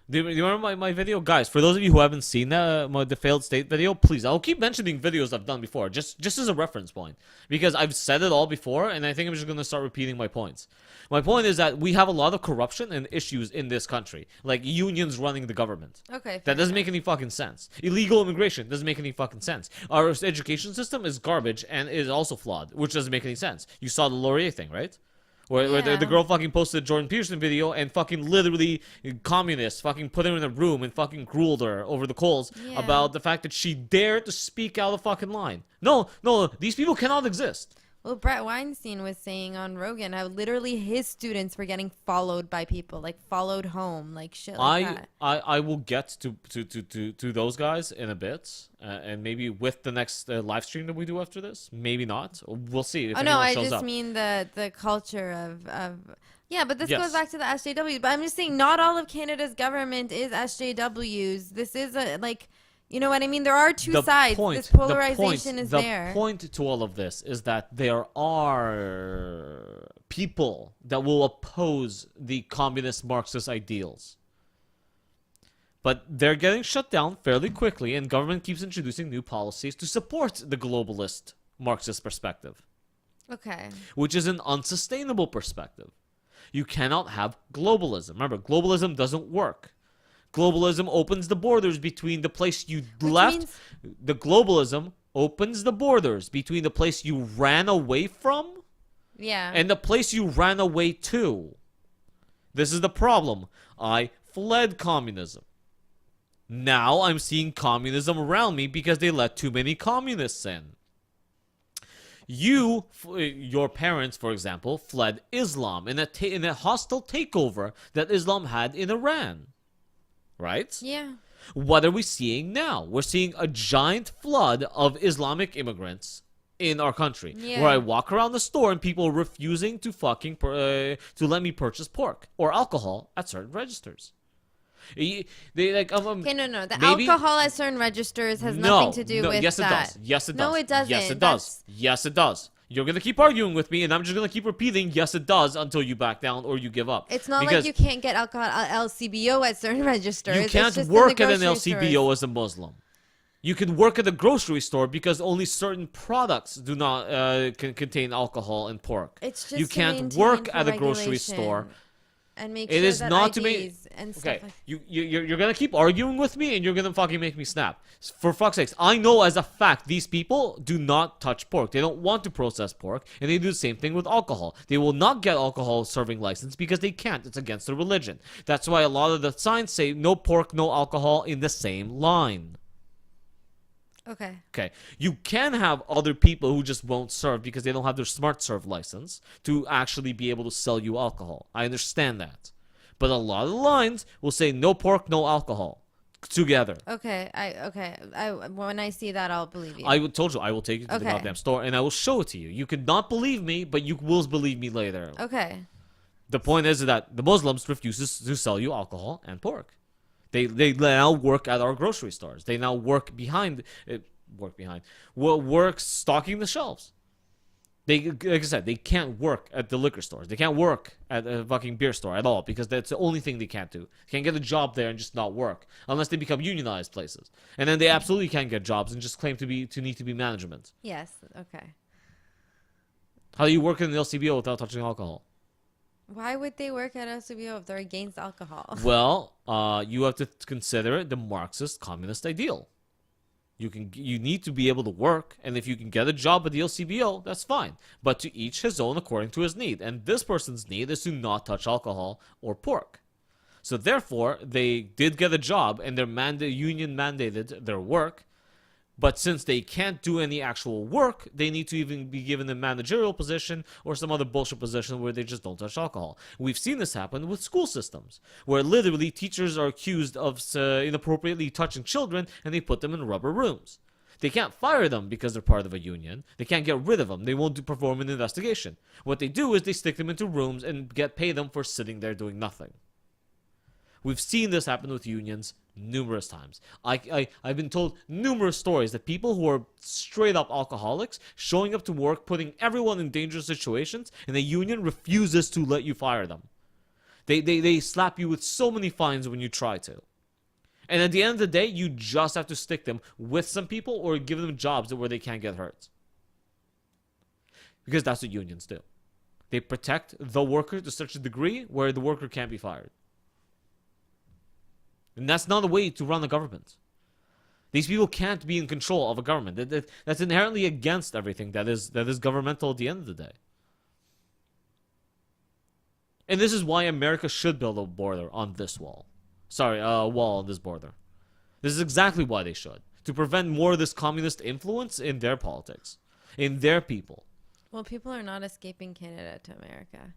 S1: Do you remember my video? Guys, for those of you who haven't seen the failed state video, please, I'll keep mentioning videos I've done before, just as a reference point. Because I've said it all before, and I think I'm just going to start repeating my points. My point is that we have a lot of corruption and issues in this country. Like unions running the government.
S2: Okay.
S1: That doesn't make any fucking sense. Illegal immigration doesn't make any fucking sense. Our education system is garbage and is also flawed, which doesn't make any sense. You saw the Laurier thing, right? Where the girl fucking posted a Jordan Peterson video and fucking literally communists fucking put her in a room and fucking grilled her over the coals about the fact that she dared to speak out of fucking line. No, these people cannot exist.
S2: Well, Brett Weinstein was saying on Rogan how literally his students were getting followed by people, like followed home, like shit like that.
S1: I will get to those guys in a bit, and maybe with the next live stream that we do after this. Maybe not. We'll see. If
S2: I
S1: shows
S2: just
S1: up.
S2: mean the culture of yeah, but this goes back to the SJWs. But I'm just saying, not all of Canada's government is SJWs. This is like. You know what I mean? There are two sides. This polarization is there.
S1: The point to all of this is that there are people that will oppose the communist Marxist ideals. But they're getting shut down fairly quickly, and government keeps introducing new policies to support the globalist Marxist perspective.
S2: Okay.
S1: Which is an unsustainable perspective. You cannot have globalism. Remember, globalism doesn't work. Globalism opens the borders between the place you left. The globalism opens the borders between the place you ran away from and the place you ran away to. This is the problem. I fled communism. Now I'm seeing communism around me because they let too many communists in. Your parents, for example, fled Islam in a hostile takeover that Islam had in Iran. Right?
S2: Yeah.
S1: What are we seeing now? We're seeing a giant flood of Islamic immigrants in our country. Yeah. Where I walk around the store and people are refusing to fucking to let me purchase pork or alcohol at certain registers. They like
S2: okay, no. The alcohol at certain registers has nothing to do with
S1: yes,
S2: that.
S1: Yes, it does.
S2: No, it doesn't.
S1: Yes, it does. Yes, it does. You're going to keep arguing with me, and I'm just going to keep repeating, yes, it does, until you back down or you give up.
S2: It's not like you can't get alcohol at LCBO at certain registers.
S1: You can't work at an LCBO as a Muslim. You can work at a grocery store because only certain products do not can contain alcohol and pork.
S2: It's just
S1: you can't work at a grocery store.
S2: And make sure that IDs and stuff
S1: okay, you're gonna keep arguing with me, and you're gonna fucking make me snap. For fuck's sakes, I know as a fact these people do not touch pork. They don't want to process pork, and they do the same thing with alcohol. They will not get alcohol serving license because they can't. It's against their religion. That's why a lot of the signs say no pork, no alcohol in the same line. Okay. You can have other people who just won't serve because they don't have their smart serve license to actually be able to sell you alcohol. I understand that. But a lot of the lines will say no pork, no alcohol together.
S2: Okay. When I see that, I'll believe you.
S1: I told you I will take you to the goddamn store and I will show it to you. You could not believe me, but you will believe me later.
S2: Okay.
S1: The point is that the Muslims refuses to sell you alcohol and pork. They now work at our grocery stores. They now work stocking the shelves. Like I said, they can't work at the liquor stores. They can't work at a fucking beer store at all because that's the only thing they can't do. They can't get a job there and just not work unless they become unionized places. And then they absolutely can't get jobs and just claim to need to be management.
S2: Yes. Okay.
S1: How do you work in the LCBO without touching alcohol?
S2: Why would they work at LCBO if they're against alcohol?
S1: Well, you have to consider the Marxist communist ideal. You need to be able to work, and if you can get a job at the LCBO, that's fine. But to each his own according to his need. And this person's need is to not touch alcohol or pork. So therefore, they did get a job, and their union mandated their work. But since they can't do any actual work, they need to even be given a managerial position or some other bullshit position where they just don't touch alcohol. We've seen this happen with school systems, where literally teachers are accused of inappropriately touching children, and they put them in rubber rooms. They can't fire them because they're part of a union. They can't get rid of them. They won't perform an investigation. What they do is they stick them into rooms and pay them for sitting there doing nothing. We've seen this happen with unions numerous times. I've been told numerous stories that people who are straight up alcoholics showing up to work, putting everyone in dangerous situations, and the union refuses to let you fire them. They slap you with so many fines when you try to. And at the end of the day, you just have to stick them with some people or give them jobs where they can't get hurt. Because that's what unions do. They protect the worker to such a degree where the worker can't be fired. And that's not a way to run a government. These people can't be in control of a government. That's inherently against everything that is governmental at the end of the day. And this is why America should build a border on this wall. Wall on this border. This is exactly why they should. To prevent more of this communist influence in their politics. In their people.
S2: Well, people are not escaping Canada to America.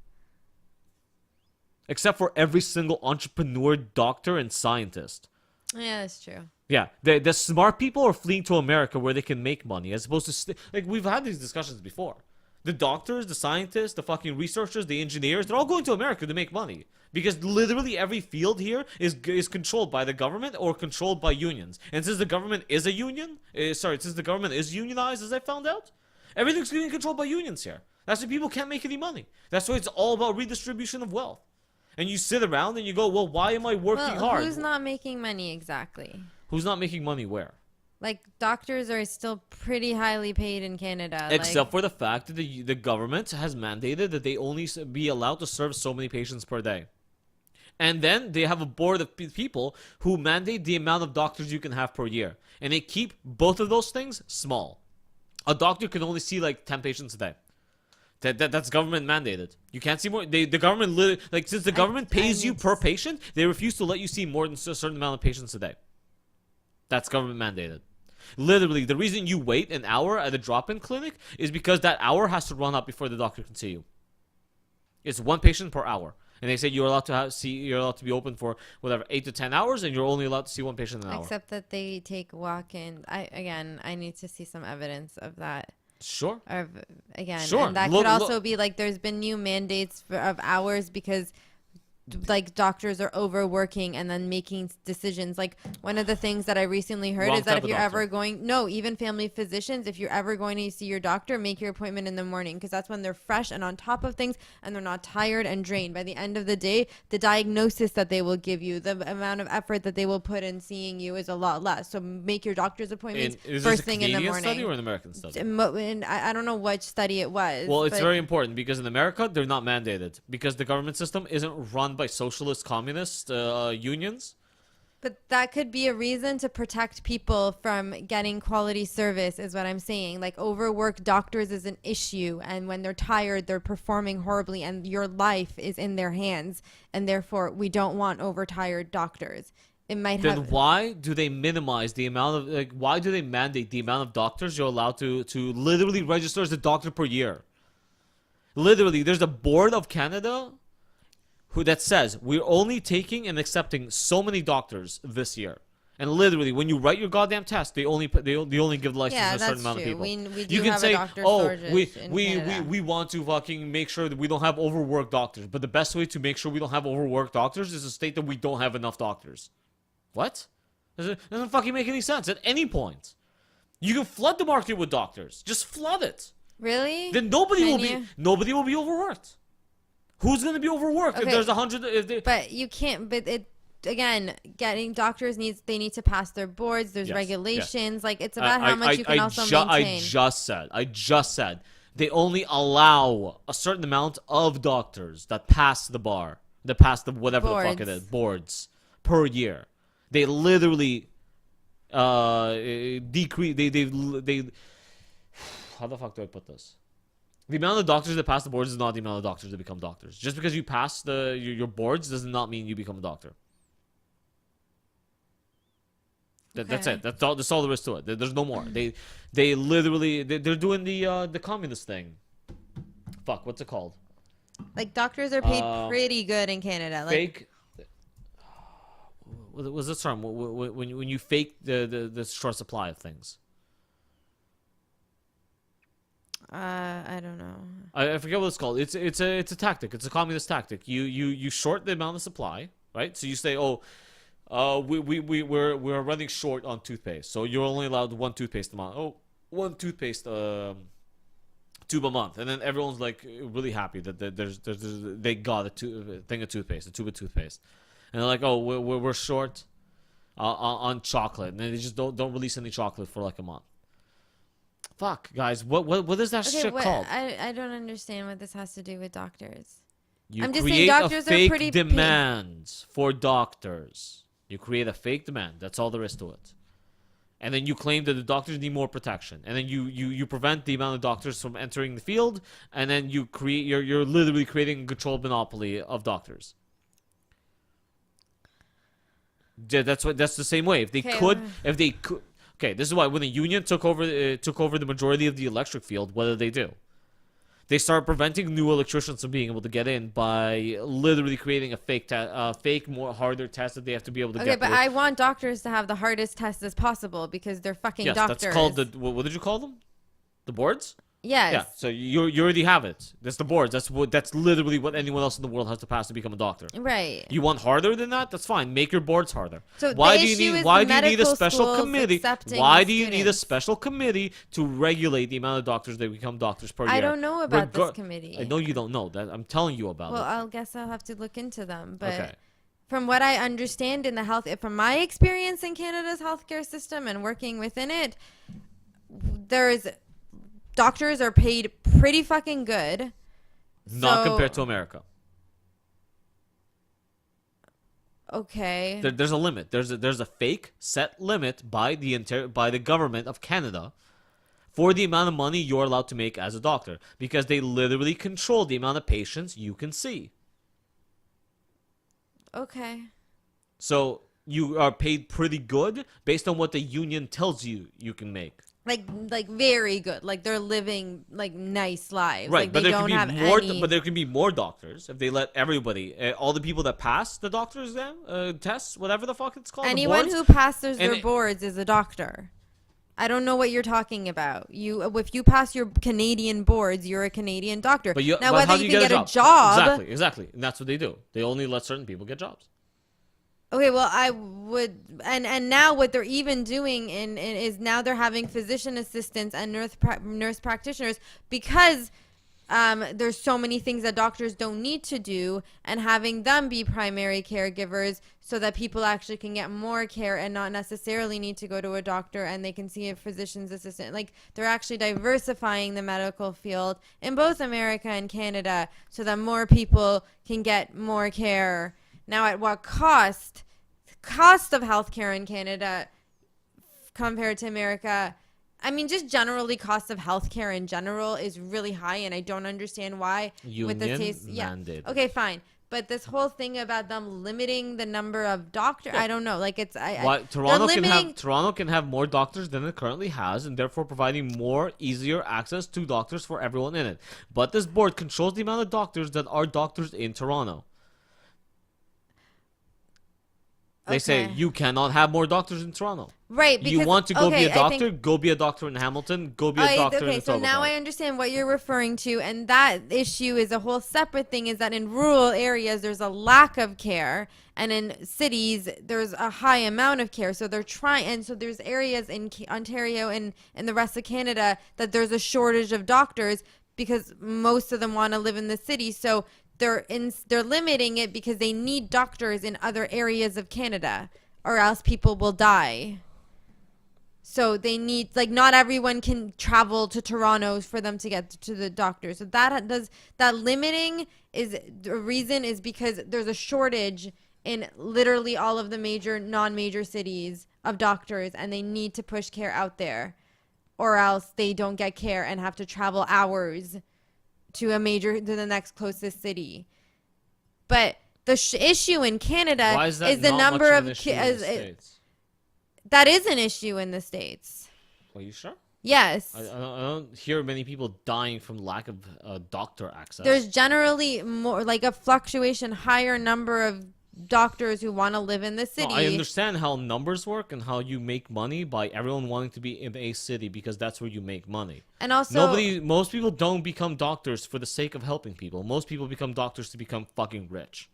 S1: Except for every single entrepreneur, doctor, and scientist.
S2: Yeah, that's true.
S1: Yeah, the smart people are fleeing to America where they can make money, as opposed to like we've had these discussions before. The doctors, the scientists, the fucking researchers, the engineers—they're all going to America to make money because literally every field here is controlled by the government or controlled by unions. And since the government is a union, since the government is unionized, as I found out, everything's being controlled by unions here. That's why people can't make any money. That's why it's all about redistribution of wealth. And you sit around and you go, well, why am I working hard?
S2: Who's not making money exactly?
S1: Who's not making money where?
S2: Like, doctors are still pretty highly paid in Canada.
S1: Except for the fact that the government has mandated that they only be allowed to serve so many patients per day. And then they have a board of people who mandate the amount of doctors you can have per year. And they keep both of those things small. A doctor can only see like 10 patients a day. That's government mandated. You can't see more. The government since the government pays you per patient, they refuse to let you see more than a certain amount of patients a day. That's government mandated. Literally, the reason you wait an hour at a drop-in clinic is because that hour has to run up before the doctor can see you. It's one patient per hour, and they say you're allowed to be open for whatever 8 to 10 hours, and you're only allowed to see one patient an hour.
S2: Except that they take walk-in. I need to see some evidence of that.
S1: Sure.
S2: Sure.
S1: Sure.
S2: And that could also be like there's been new mandates of hours because like doctors are overworking and then making decisions. Like one of the things that I recently heard is that if you're ever even family physicians, if you're ever going to see your doctor, make your appointment in the morning because that's when they're fresh and on top of things and they're not tired and drained. By the end of the day, the diagnosis that they will give you, the amount of effort that they will put in seeing you is a lot less. So make your doctor's appointments first thing in the morning. Is this a Canadian study or
S1: an American study?
S2: And I don't know which study it was.
S1: Well, it's very important because in America, they're not mandated because the government system isn't run by socialist communist unions.
S2: But that could be a reason to protect people from getting quality service is what I'm saying. Like overworked doctors is an issue, and when they're tired they're performing horribly and your life is in their hands, and therefore we don't want overtired doctors. Then
S1: why do they minimize the amount of why do they mandate the amount of doctors you're allowed to literally register as a doctor per year? Literally, there's a board of Canada that says we're only taking and accepting so many doctors this year. And literally, when you write your goddamn test, they only give the license to a certain amount of people.
S2: We do
S1: you can
S2: have
S1: say,
S2: a doctor's
S1: we want to fucking make sure that we don't have overworked doctors. But the best way to make sure we don't have overworked doctors is to state that we don't have enough doctors. What? Doesn't fucking make any sense at any point. You can flood the market with doctors. Just flood it.
S2: Really?
S1: Then nobody will be overworked. Who's going to be overworked if there's 100?
S2: But you can't. But again, getting doctors they need to pass their boards. There's regulations. Yes. Like it's about how much you can also maintain.
S1: I just said they only allow a certain amount of doctors that pass the bar, that pass the whatever the fuck it is, boards per year. They literally decrease. They how the fuck do I put this? The amount of doctors that pass the boards is not the amount of doctors that become doctors. Just because you pass your boards does not mean you become a doctor. That's it. That's all there is to it. There's no more. They literally they're doing the communist thing. Fuck, what's it called?
S2: Like doctors are paid pretty good in Canada. Like
S1: Fake. What was this term? When you fake the short supply of things.
S2: I don't know.
S1: I forget what it's called. It's a tactic. It's a communist tactic. You short the amount of supply, right? So you say, we're running short on toothpaste, so you're only allowed one toothpaste a month. One toothpaste tube a month, and then everyone's like really happy that they got a thing of toothpaste, a tube of toothpaste, and they're like, we're short on chocolate, and then they just don't release any chocolate for like a month. Fuck, guys, what is that shit called?
S2: I don't understand what this has to do with doctors.
S1: I'm just saying doctors are pretty demands for doctors. You create a fake demand. That's all there is to it. And then you claim that the doctors need more protection. And then you prevent the amount of doctors from entering the field. And then you're literally creating a controlled monopoly of doctors. Yeah, that's the same way. If they could. Okay, this is why when the union took over the majority of the electric field, what did they do? They started preventing new electricians from being able to get in by literally creating a fake, more harder test that they have to be able to get.
S2: Okay, but I want doctors to have the hardest test as possible because they're fucking doctors.
S1: That's called what did you call them? The boards?
S2: Yes.
S1: Yeah. So you already have it. That's the boards. That's literally what anyone else in the world has to pass to become a doctor.
S2: Right.
S1: You want harder than that? That's fine. Make your boards harder.
S2: So
S1: why do you need a special committee? Why do you need a special committee to regulate the amount of doctors that become doctors per year?
S2: I don't know about this committee.
S1: I know you don't know that. I'm telling you about it.
S2: Well, I guess I'll have to look into them. But from what I understand in from my experience in Canada's healthcare system and working within it, doctors are paid pretty fucking good.
S1: Not compared to America.
S2: Okay.
S1: There's a limit. There's a fake set limit by the government of Canada for the amount of money you're allowed to make as a doctor, because they literally control the amount of patients you can see.
S2: Okay.
S1: So you are paid pretty good based on what the union tells you can make.
S2: Like very good. Like they're living like nice lives.
S1: Right,
S2: like,
S1: but
S2: they
S1: there
S2: don't
S1: can
S2: have
S1: be more.
S2: any...
S1: But there can be more doctors if they let everybody, all the people that pass the doctor's exam, tests, whatever the fuck it's called.
S2: Anyone who passes their boards is a doctor. I don't know what you're talking about. If you pass your Canadian boards, you're a Canadian doctor.
S1: But
S2: now, whether you can get a job,
S1: exactly, and that's what they do. They only let certain people get jobs.
S2: Okay, well, I would, and now what they're even doing is now they're having physician assistants and nurse practitioners because there's so many things that doctors don't need to do, and having them be primary caregivers so that people actually can get more care and not necessarily need to go to a doctor, and they can see a physician's assistant. Like, they're actually diversifying the medical field in both America and Canada so that more people can get more care. Now, at what cost? The cost of healthcare in Canada compared to America, I mean, just generally cost of healthcare in general is really high, and I don't understand why.
S1: Union mandate.
S2: Okay, fine. But this whole thing about them limiting the number of doctors, I don't know. Like it's
S1: Toronto can have more doctors than it currently has, and therefore providing more easier access to doctors for everyone in it. But this board controls the amount of doctors that are doctors in Toronto. They say you cannot have more doctors in Toronto.
S2: Right. Because,
S1: you want to go be a doctor? Go be a doctor in Hamilton. Go be a doctor in Etobicoke.
S2: So now I understand what you're referring to, and that issue is a whole separate thing. Is that in rural areas there's a lack of care, and in cities there's a high amount of care. So they're trying, and so there's areas in Ontario and the rest of Canada that there's a shortage of doctors because most of them want to live in the city. So they're limiting it because they need doctors in other areas of Canada, or else people will die. So they need, like, not everyone can travel to Toronto for them to get to the doctor. So that limiting is the reason is because there's a shortage in literally all of the major, non-major cities of doctors, and they need to push care out there, or else they don't get care and have to travel hours to the next closest city. But the issue in Canada
S1: Why is that
S2: is the
S1: not
S2: number
S1: much
S2: of
S1: an issue in the States?
S2: that is an issue in the States.
S1: Are you sure?
S2: Yes.
S1: I don't hear many people dying from lack of doctor access.
S2: There's generally more like a fluctuation, higher number of doctors who want to live in the city.
S1: No, I understand how numbers work and how you make money by everyone wanting to be in a city because that's where you make money.
S2: And also,
S1: most people don't become doctors for the sake of helping people. Most people become doctors to become fucking rich.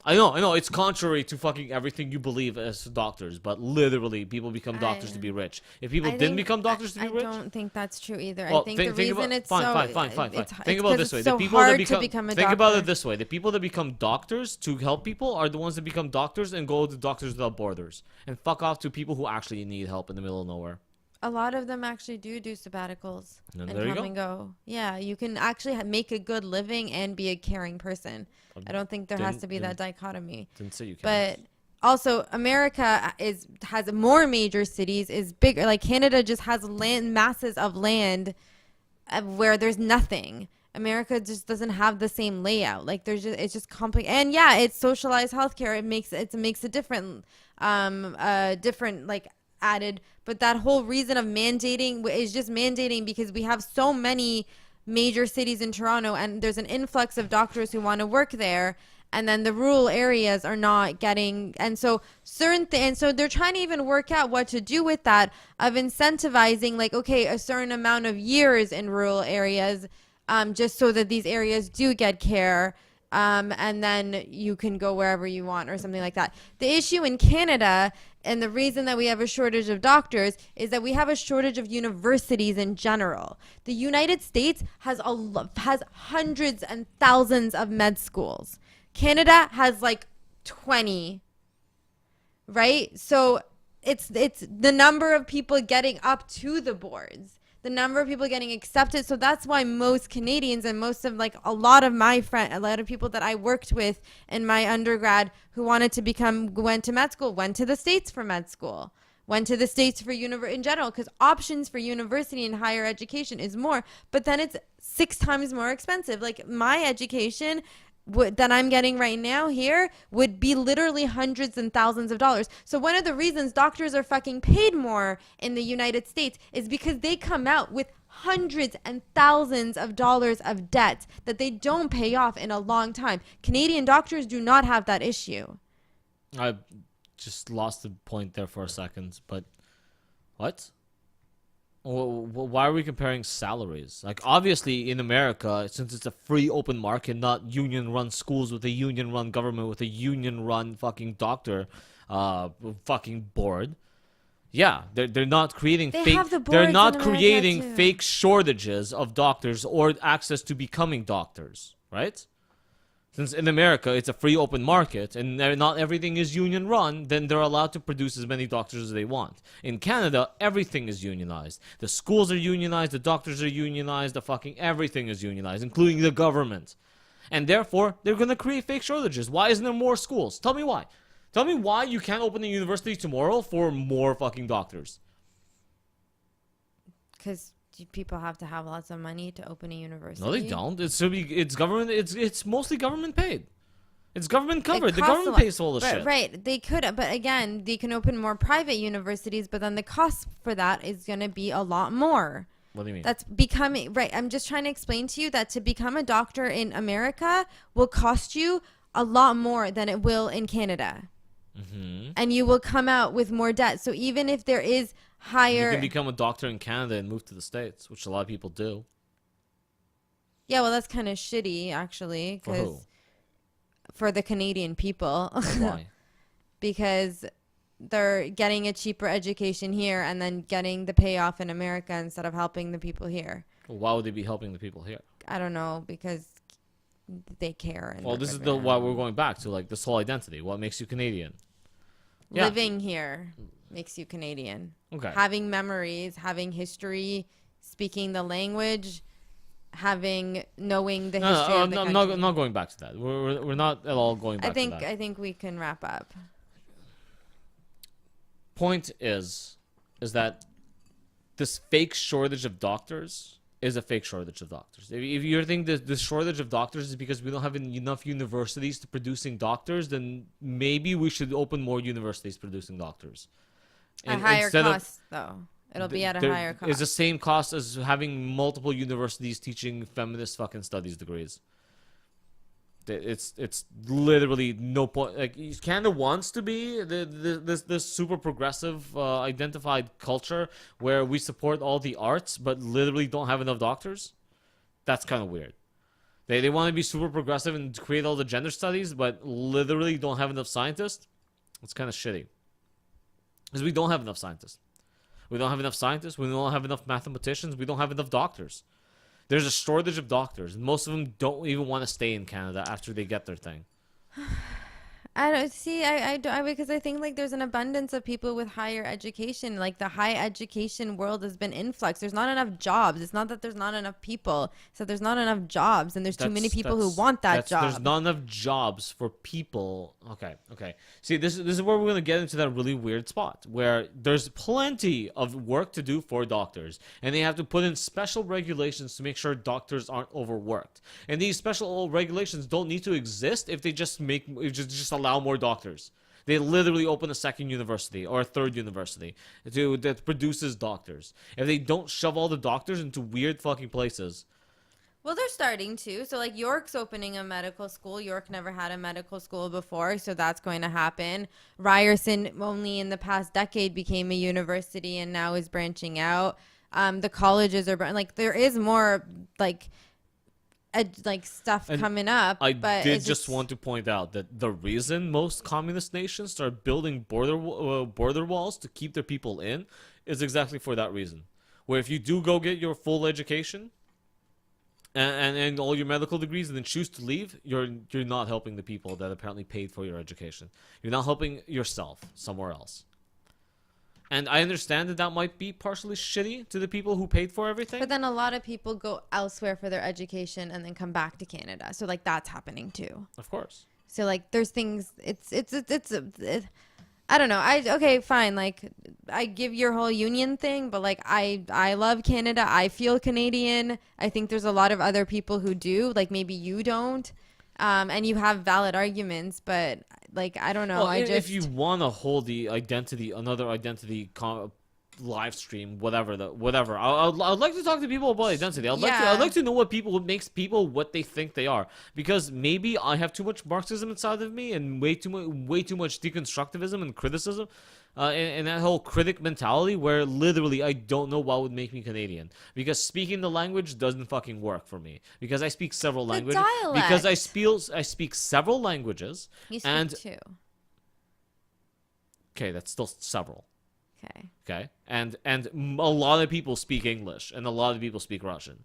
S1: I know, it's contrary to fucking everything you believe as doctors, but literally, people become doctors to be rich. If people didn't become doctors to be rich,
S2: I don't think that's true either.
S1: well,
S2: I think the reason it's
S1: fine. Think about it this way: the people that become think about it this way: the people that become doctors to help people are the ones that become doctors and go to Doctors Without Borders and fuck off to people who actually need help in the middle of nowhere.
S2: A lot of them actually do sabbaticals and
S1: come
S2: and go. Yeah, you can actually make a good living and be a caring person. I don't think there has to be that dichotomy.
S1: Didn't say you can't.
S2: But also, America has more major cities, is bigger. Like Canada just has masses of land where there's nothing. America just doesn't have the same layout. Like it's just complicated. And yeah, it's socialized healthcare. It makes a different like added. But that whole reason of mandating is just mandating because we have so many major cities in Toronto and there's an influx of doctors who want to work there, and then the rural areas are not getting, and so and so they're trying to even work out what to do with that, of incentivizing like, okay, a certain amount of years in rural areas, just so that these areas do get care, and then you can go wherever you want or something like that. The issue in Canada, and the reason that we have a shortage of doctors, is that we have a shortage of universities in general. The United States has hundreds and thousands of med schools. Canada has like 20, right? So it's the number of people getting up to the boards, the number of people getting accepted. So that's why most Canadians and most of like a lot of my friends, a lot of people that I worked with in my undergrad who wanted to went to med school, went to the States for med school, went to the States for in general, because options for university and higher education is more, but then it's 6 times more expensive. Like my education that I'm getting right now here would be literally hundreds and thousands of dollars. So one of the reasons doctors are fucking paid more in the United States is because they come out with hundreds and thousands of dollars of debt that they don't pay off in a long time. Canadian doctors do not have that issue.
S1: I just lost the point there for a second, but what? Why are we comparing salaries? Like, obviously, in America, since it's a free open market, not union-run schools with a union-run government with a union-run fucking doctor fucking board. Yeah, they're not creating they're not creating fake shortages of doctors or access to becoming doctors, right? Since in America, it's a free open market and not everything is union run, then they're allowed to produce as many doctors as they want. In Canada, everything is unionized. The schools are unionized, the doctors are unionized, the fucking everything is unionized, including the government. And therefore, they're going to create fake shortages. Why isn't there more schools? Tell me why. Tell me why you can't open a university tomorrow for more fucking doctors.
S2: Because people have to have lots of money to open a university.
S1: No, they don't. It's government. It's mostly government paid. It's government covered. The government pays all the shit.
S2: Right. They could, but again, they can open more private universities, but then the cost for that is going to be a lot more.
S1: What do you mean?
S2: That's becoming right. I'm just trying to explain to you that to become a doctor in America will cost you a lot more than it will in Canada. Mm-hmm. And you will come out with more debt. So even if there is higher,
S1: you can become a doctor in Canada and move to the States, which a lot of people do.
S2: Yeah, well, that's kind of shitty, actually. For the Canadian people.
S1: Why?
S2: Because they're getting a cheaper education here and then getting the payoff in America instead of helping the people here.
S1: Well, why would they be helping the people here?
S2: I don't know, because they care.
S1: Well, this is why we're going back to like this whole identity. What makes you Canadian?
S2: Living here makes you Canadian.
S1: Okay.
S2: Having memories, having history, speaking the language, knowing the history of the country.
S1: I'm not going back to that. We're not at all going back to that.
S2: I think we can wrap up.
S1: Point is that this fake shortage of doctors is a fake shortage of doctors. If you're thinking that the shortage of doctors is because we don't have enough universities to producing doctors, then maybe we should open more universities producing doctors.
S2: A higher cost, though. It'll be at a higher cost.
S1: It's the same cost as having multiple universities teaching feminist fucking studies degrees. It's literally no point. Like, Canada wants to be this super progressive identified culture where we support all the arts, but literally don't have enough doctors. That's kind of weird. They want to be super progressive and create all the gender studies, but literally don't have enough scientists. It's kind of shitty. Because we don't have enough scientists. We don't have enough scientists. We don't have enough mathematicians. We don't have enough doctors. There's a shortage of doctors. Most of them don't even want to stay in Canada after they get their thing.
S2: I don't see. I because I think like there's an abundance of people with higher education. Like the high education world has been influx. There's not enough jobs. It's not that there's not enough people. So there's not enough jobs, and there's too many people who want that job.
S1: There's not enough jobs for people. Okay. See, this is where we're gonna get into that really weird spot where there's plenty of work to do for doctors, and they have to put in special regulations to make sure doctors aren't overworked. And these special regulations don't need to exist if they just allow more doctors. They literally open a second university or a third university that produces doctors. If they don't shove all the doctors into weird fucking places.
S2: Well, they're starting to. So, like, York's opening a medical school. York never had a medical school before, so that's going to happen. Ryerson only in the past decade became a university and now is branching out. The colleges are, like, there is more, like stuff coming up.
S1: I did just want to point out that the reason most communist nations start building border walls to keep their people in is exactly for that reason. Where if you do go get your full education and all your medical degrees and then choose to leave, you're not helping the people that apparently paid for your education. You're not helping yourself somewhere else. And I understand that might be partially shitty to the people who paid for everything.
S2: But then a lot of people go elsewhere for their education and then come back to Canada. So, like, that's happening too.
S1: Of course.
S2: So, like, there's things. I don't know. Okay, fine. Like, I give your whole union thing, but like, I love Canada. I feel Canadian. I think there's a lot of other people who do. Like, maybe you don't. And you have valid arguments, but like, I don't know.
S1: Well, if you want to hold the identity, another identity live stream, whatever. I'd like to talk to people about identity. I'd like to know what makes people what they think they are, because maybe I have too much Marxism inside of me and way too much deconstructivism and criticism. And that whole critic mentality where literally I don't know what would make me Canadian, because speaking the language doesn't fucking work for me, because I speak several languages. Because I speak several languages.
S2: You speak two.
S1: Okay, that's still several.
S2: Okay.
S1: And a lot of people speak English and a lot of people speak Russian.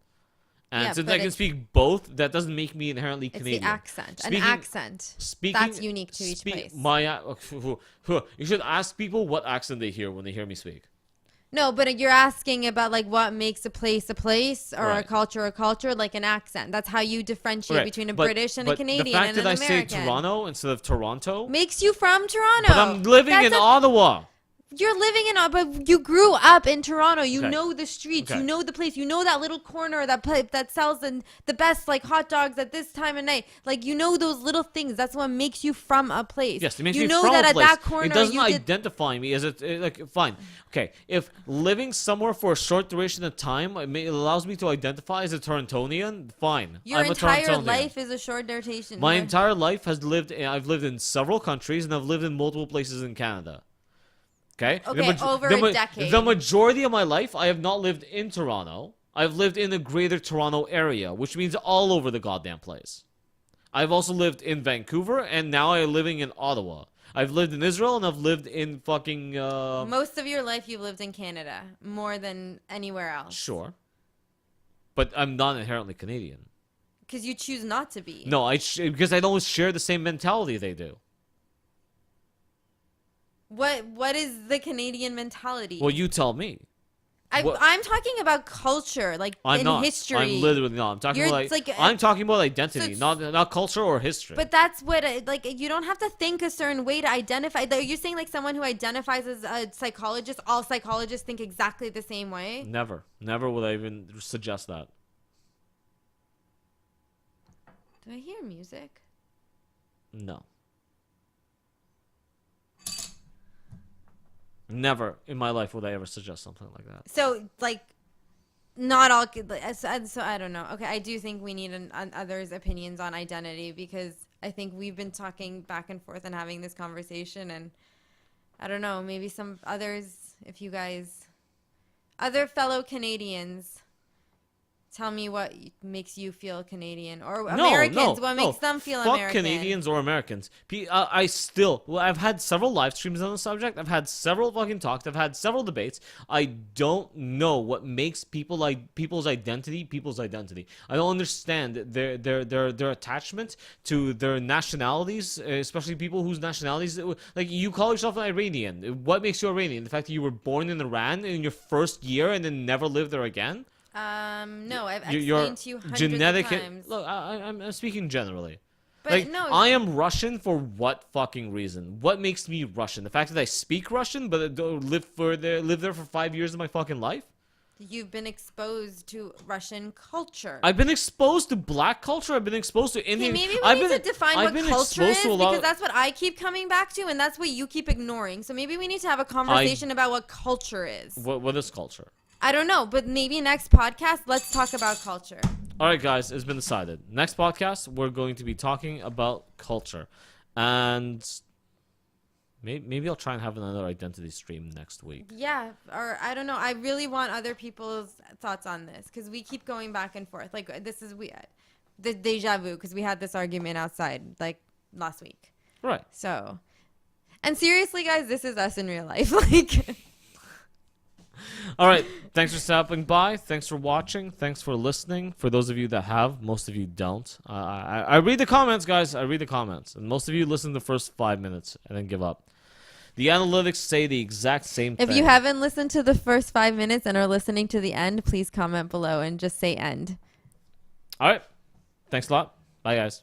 S1: And since I can speak both, that doesn't make me inherently Canadian.
S2: It's the accent. An accent. That's unique to each place.
S1: You should ask people what accent they hear when they hear me speak.
S2: No, but you're asking about like what makes a place or a culture, like an accent. That's how you differentiate between a British and a Canadian and an American.
S1: The fact that I say Toronto instead of Toronto
S2: makes you from Toronto.
S1: But I'm living in Ottawa.
S2: You're living in, but you grew up in Toronto. You know the streets. You know the place. You know that little corner that sells the best like hot dogs at this time of night. Like, you know those little things. That's what makes you from a place.
S1: Yes, it makes me from a place. You know that at that corner, it doesn't identify me as like fine. Okay, if living somewhere for a short duration of time it allows me to identify as a Torontonian, fine.
S2: Your entire life is a short duration.
S1: My entire life I've lived in several countries and I've lived in multiple places in Canada. Okay,
S2: over a decade.
S1: The majority of my life, I have not lived in Toronto. I've lived in the greater Toronto area, which means all over the goddamn place. I've also lived in Vancouver, and now I'm living in Ottawa. I've lived in Israel, and I've lived in fucking...
S2: Most of your life you've lived in Canada, more than anywhere else.
S1: Sure. But I'm not inherently Canadian.
S2: Because you choose not to be.
S1: No, because I don't share the same mentality they do.
S2: What is the Canadian mentality?
S1: Well, you tell me.
S2: I'm talking about culture, like
S1: I'm
S2: in
S1: not.
S2: history.
S1: I'm literally not. I'm talking
S2: You're-
S1: about
S2: it's like,
S1: I'm talking about identity,
S2: so
S1: not culture or history.
S2: But that's what, like, you don't have to think a certain way to identify. Are you saying like someone who identifies as a psychologist, all psychologists think exactly the same way?
S1: Never would I even suggest that.
S2: Do I hear music?
S1: No. Never in my life would I ever suggest something like that.
S2: So, like, not all. So I don't know. Okay, I do think we need others' opinions on identity because I think we've been talking back and forth and having this conversation, and I don't know. Maybe some others, if you guys, other fellow Canadians, tell me what makes you feel Canadian, or Americans, what makes them feel
S1: Fuck
S2: American.
S1: Canadians or Americans. I've had several live streams on the subject. I've had several fucking talks. I've had several debates. I don't know what makes people's identity. I don't understand their attachment to their nationalities, especially people whose nationalities, like you call yourself an Iranian. What makes you Iranian? The fact that you were born in Iran in your first year and then never lived there again?
S2: No, I've explained to you hundreds of times.
S1: Look, I'm speaking generally.
S2: But
S1: like,
S2: no,
S1: I am Russian for what fucking reason? What makes me Russian? The fact that I speak Russian, but I don't live there for 5 years of my fucking life?
S2: You've been exposed to Russian culture.
S1: I've been exposed to black culture. I've been exposed to Indian.
S2: Okay, maybe we need to define what culture is because that's what I keep coming back to, and that's what you keep ignoring. So maybe we need to have a conversation about what culture is.
S1: What is culture?
S2: I don't know, but maybe next podcast, let's talk about culture.
S1: All right, guys, it's been decided. Next podcast, we're going to be talking about culture. And maybe I'll try and have another identity stream next week.
S2: Yeah, or I don't know. I really want other people's thoughts on this because we keep going back and forth. Like, this is the deja vu because we had this argument outside, like, last week.
S1: Right.
S2: So, and seriously, guys, this is us in real life. Like...
S1: All right. Thanks for stopping by. Thanks for watching. Thanks for listening. For those of you that have, most of you don't. I read the comments, guys. I read the comments. And most of you listen to the first 5 minutes and then give up. The analytics say the exact same thing.
S2: If you haven't listened to the first 5 minutes and are listening to the end, please comment below and just say end.
S1: All right. Thanks a lot. Bye, guys.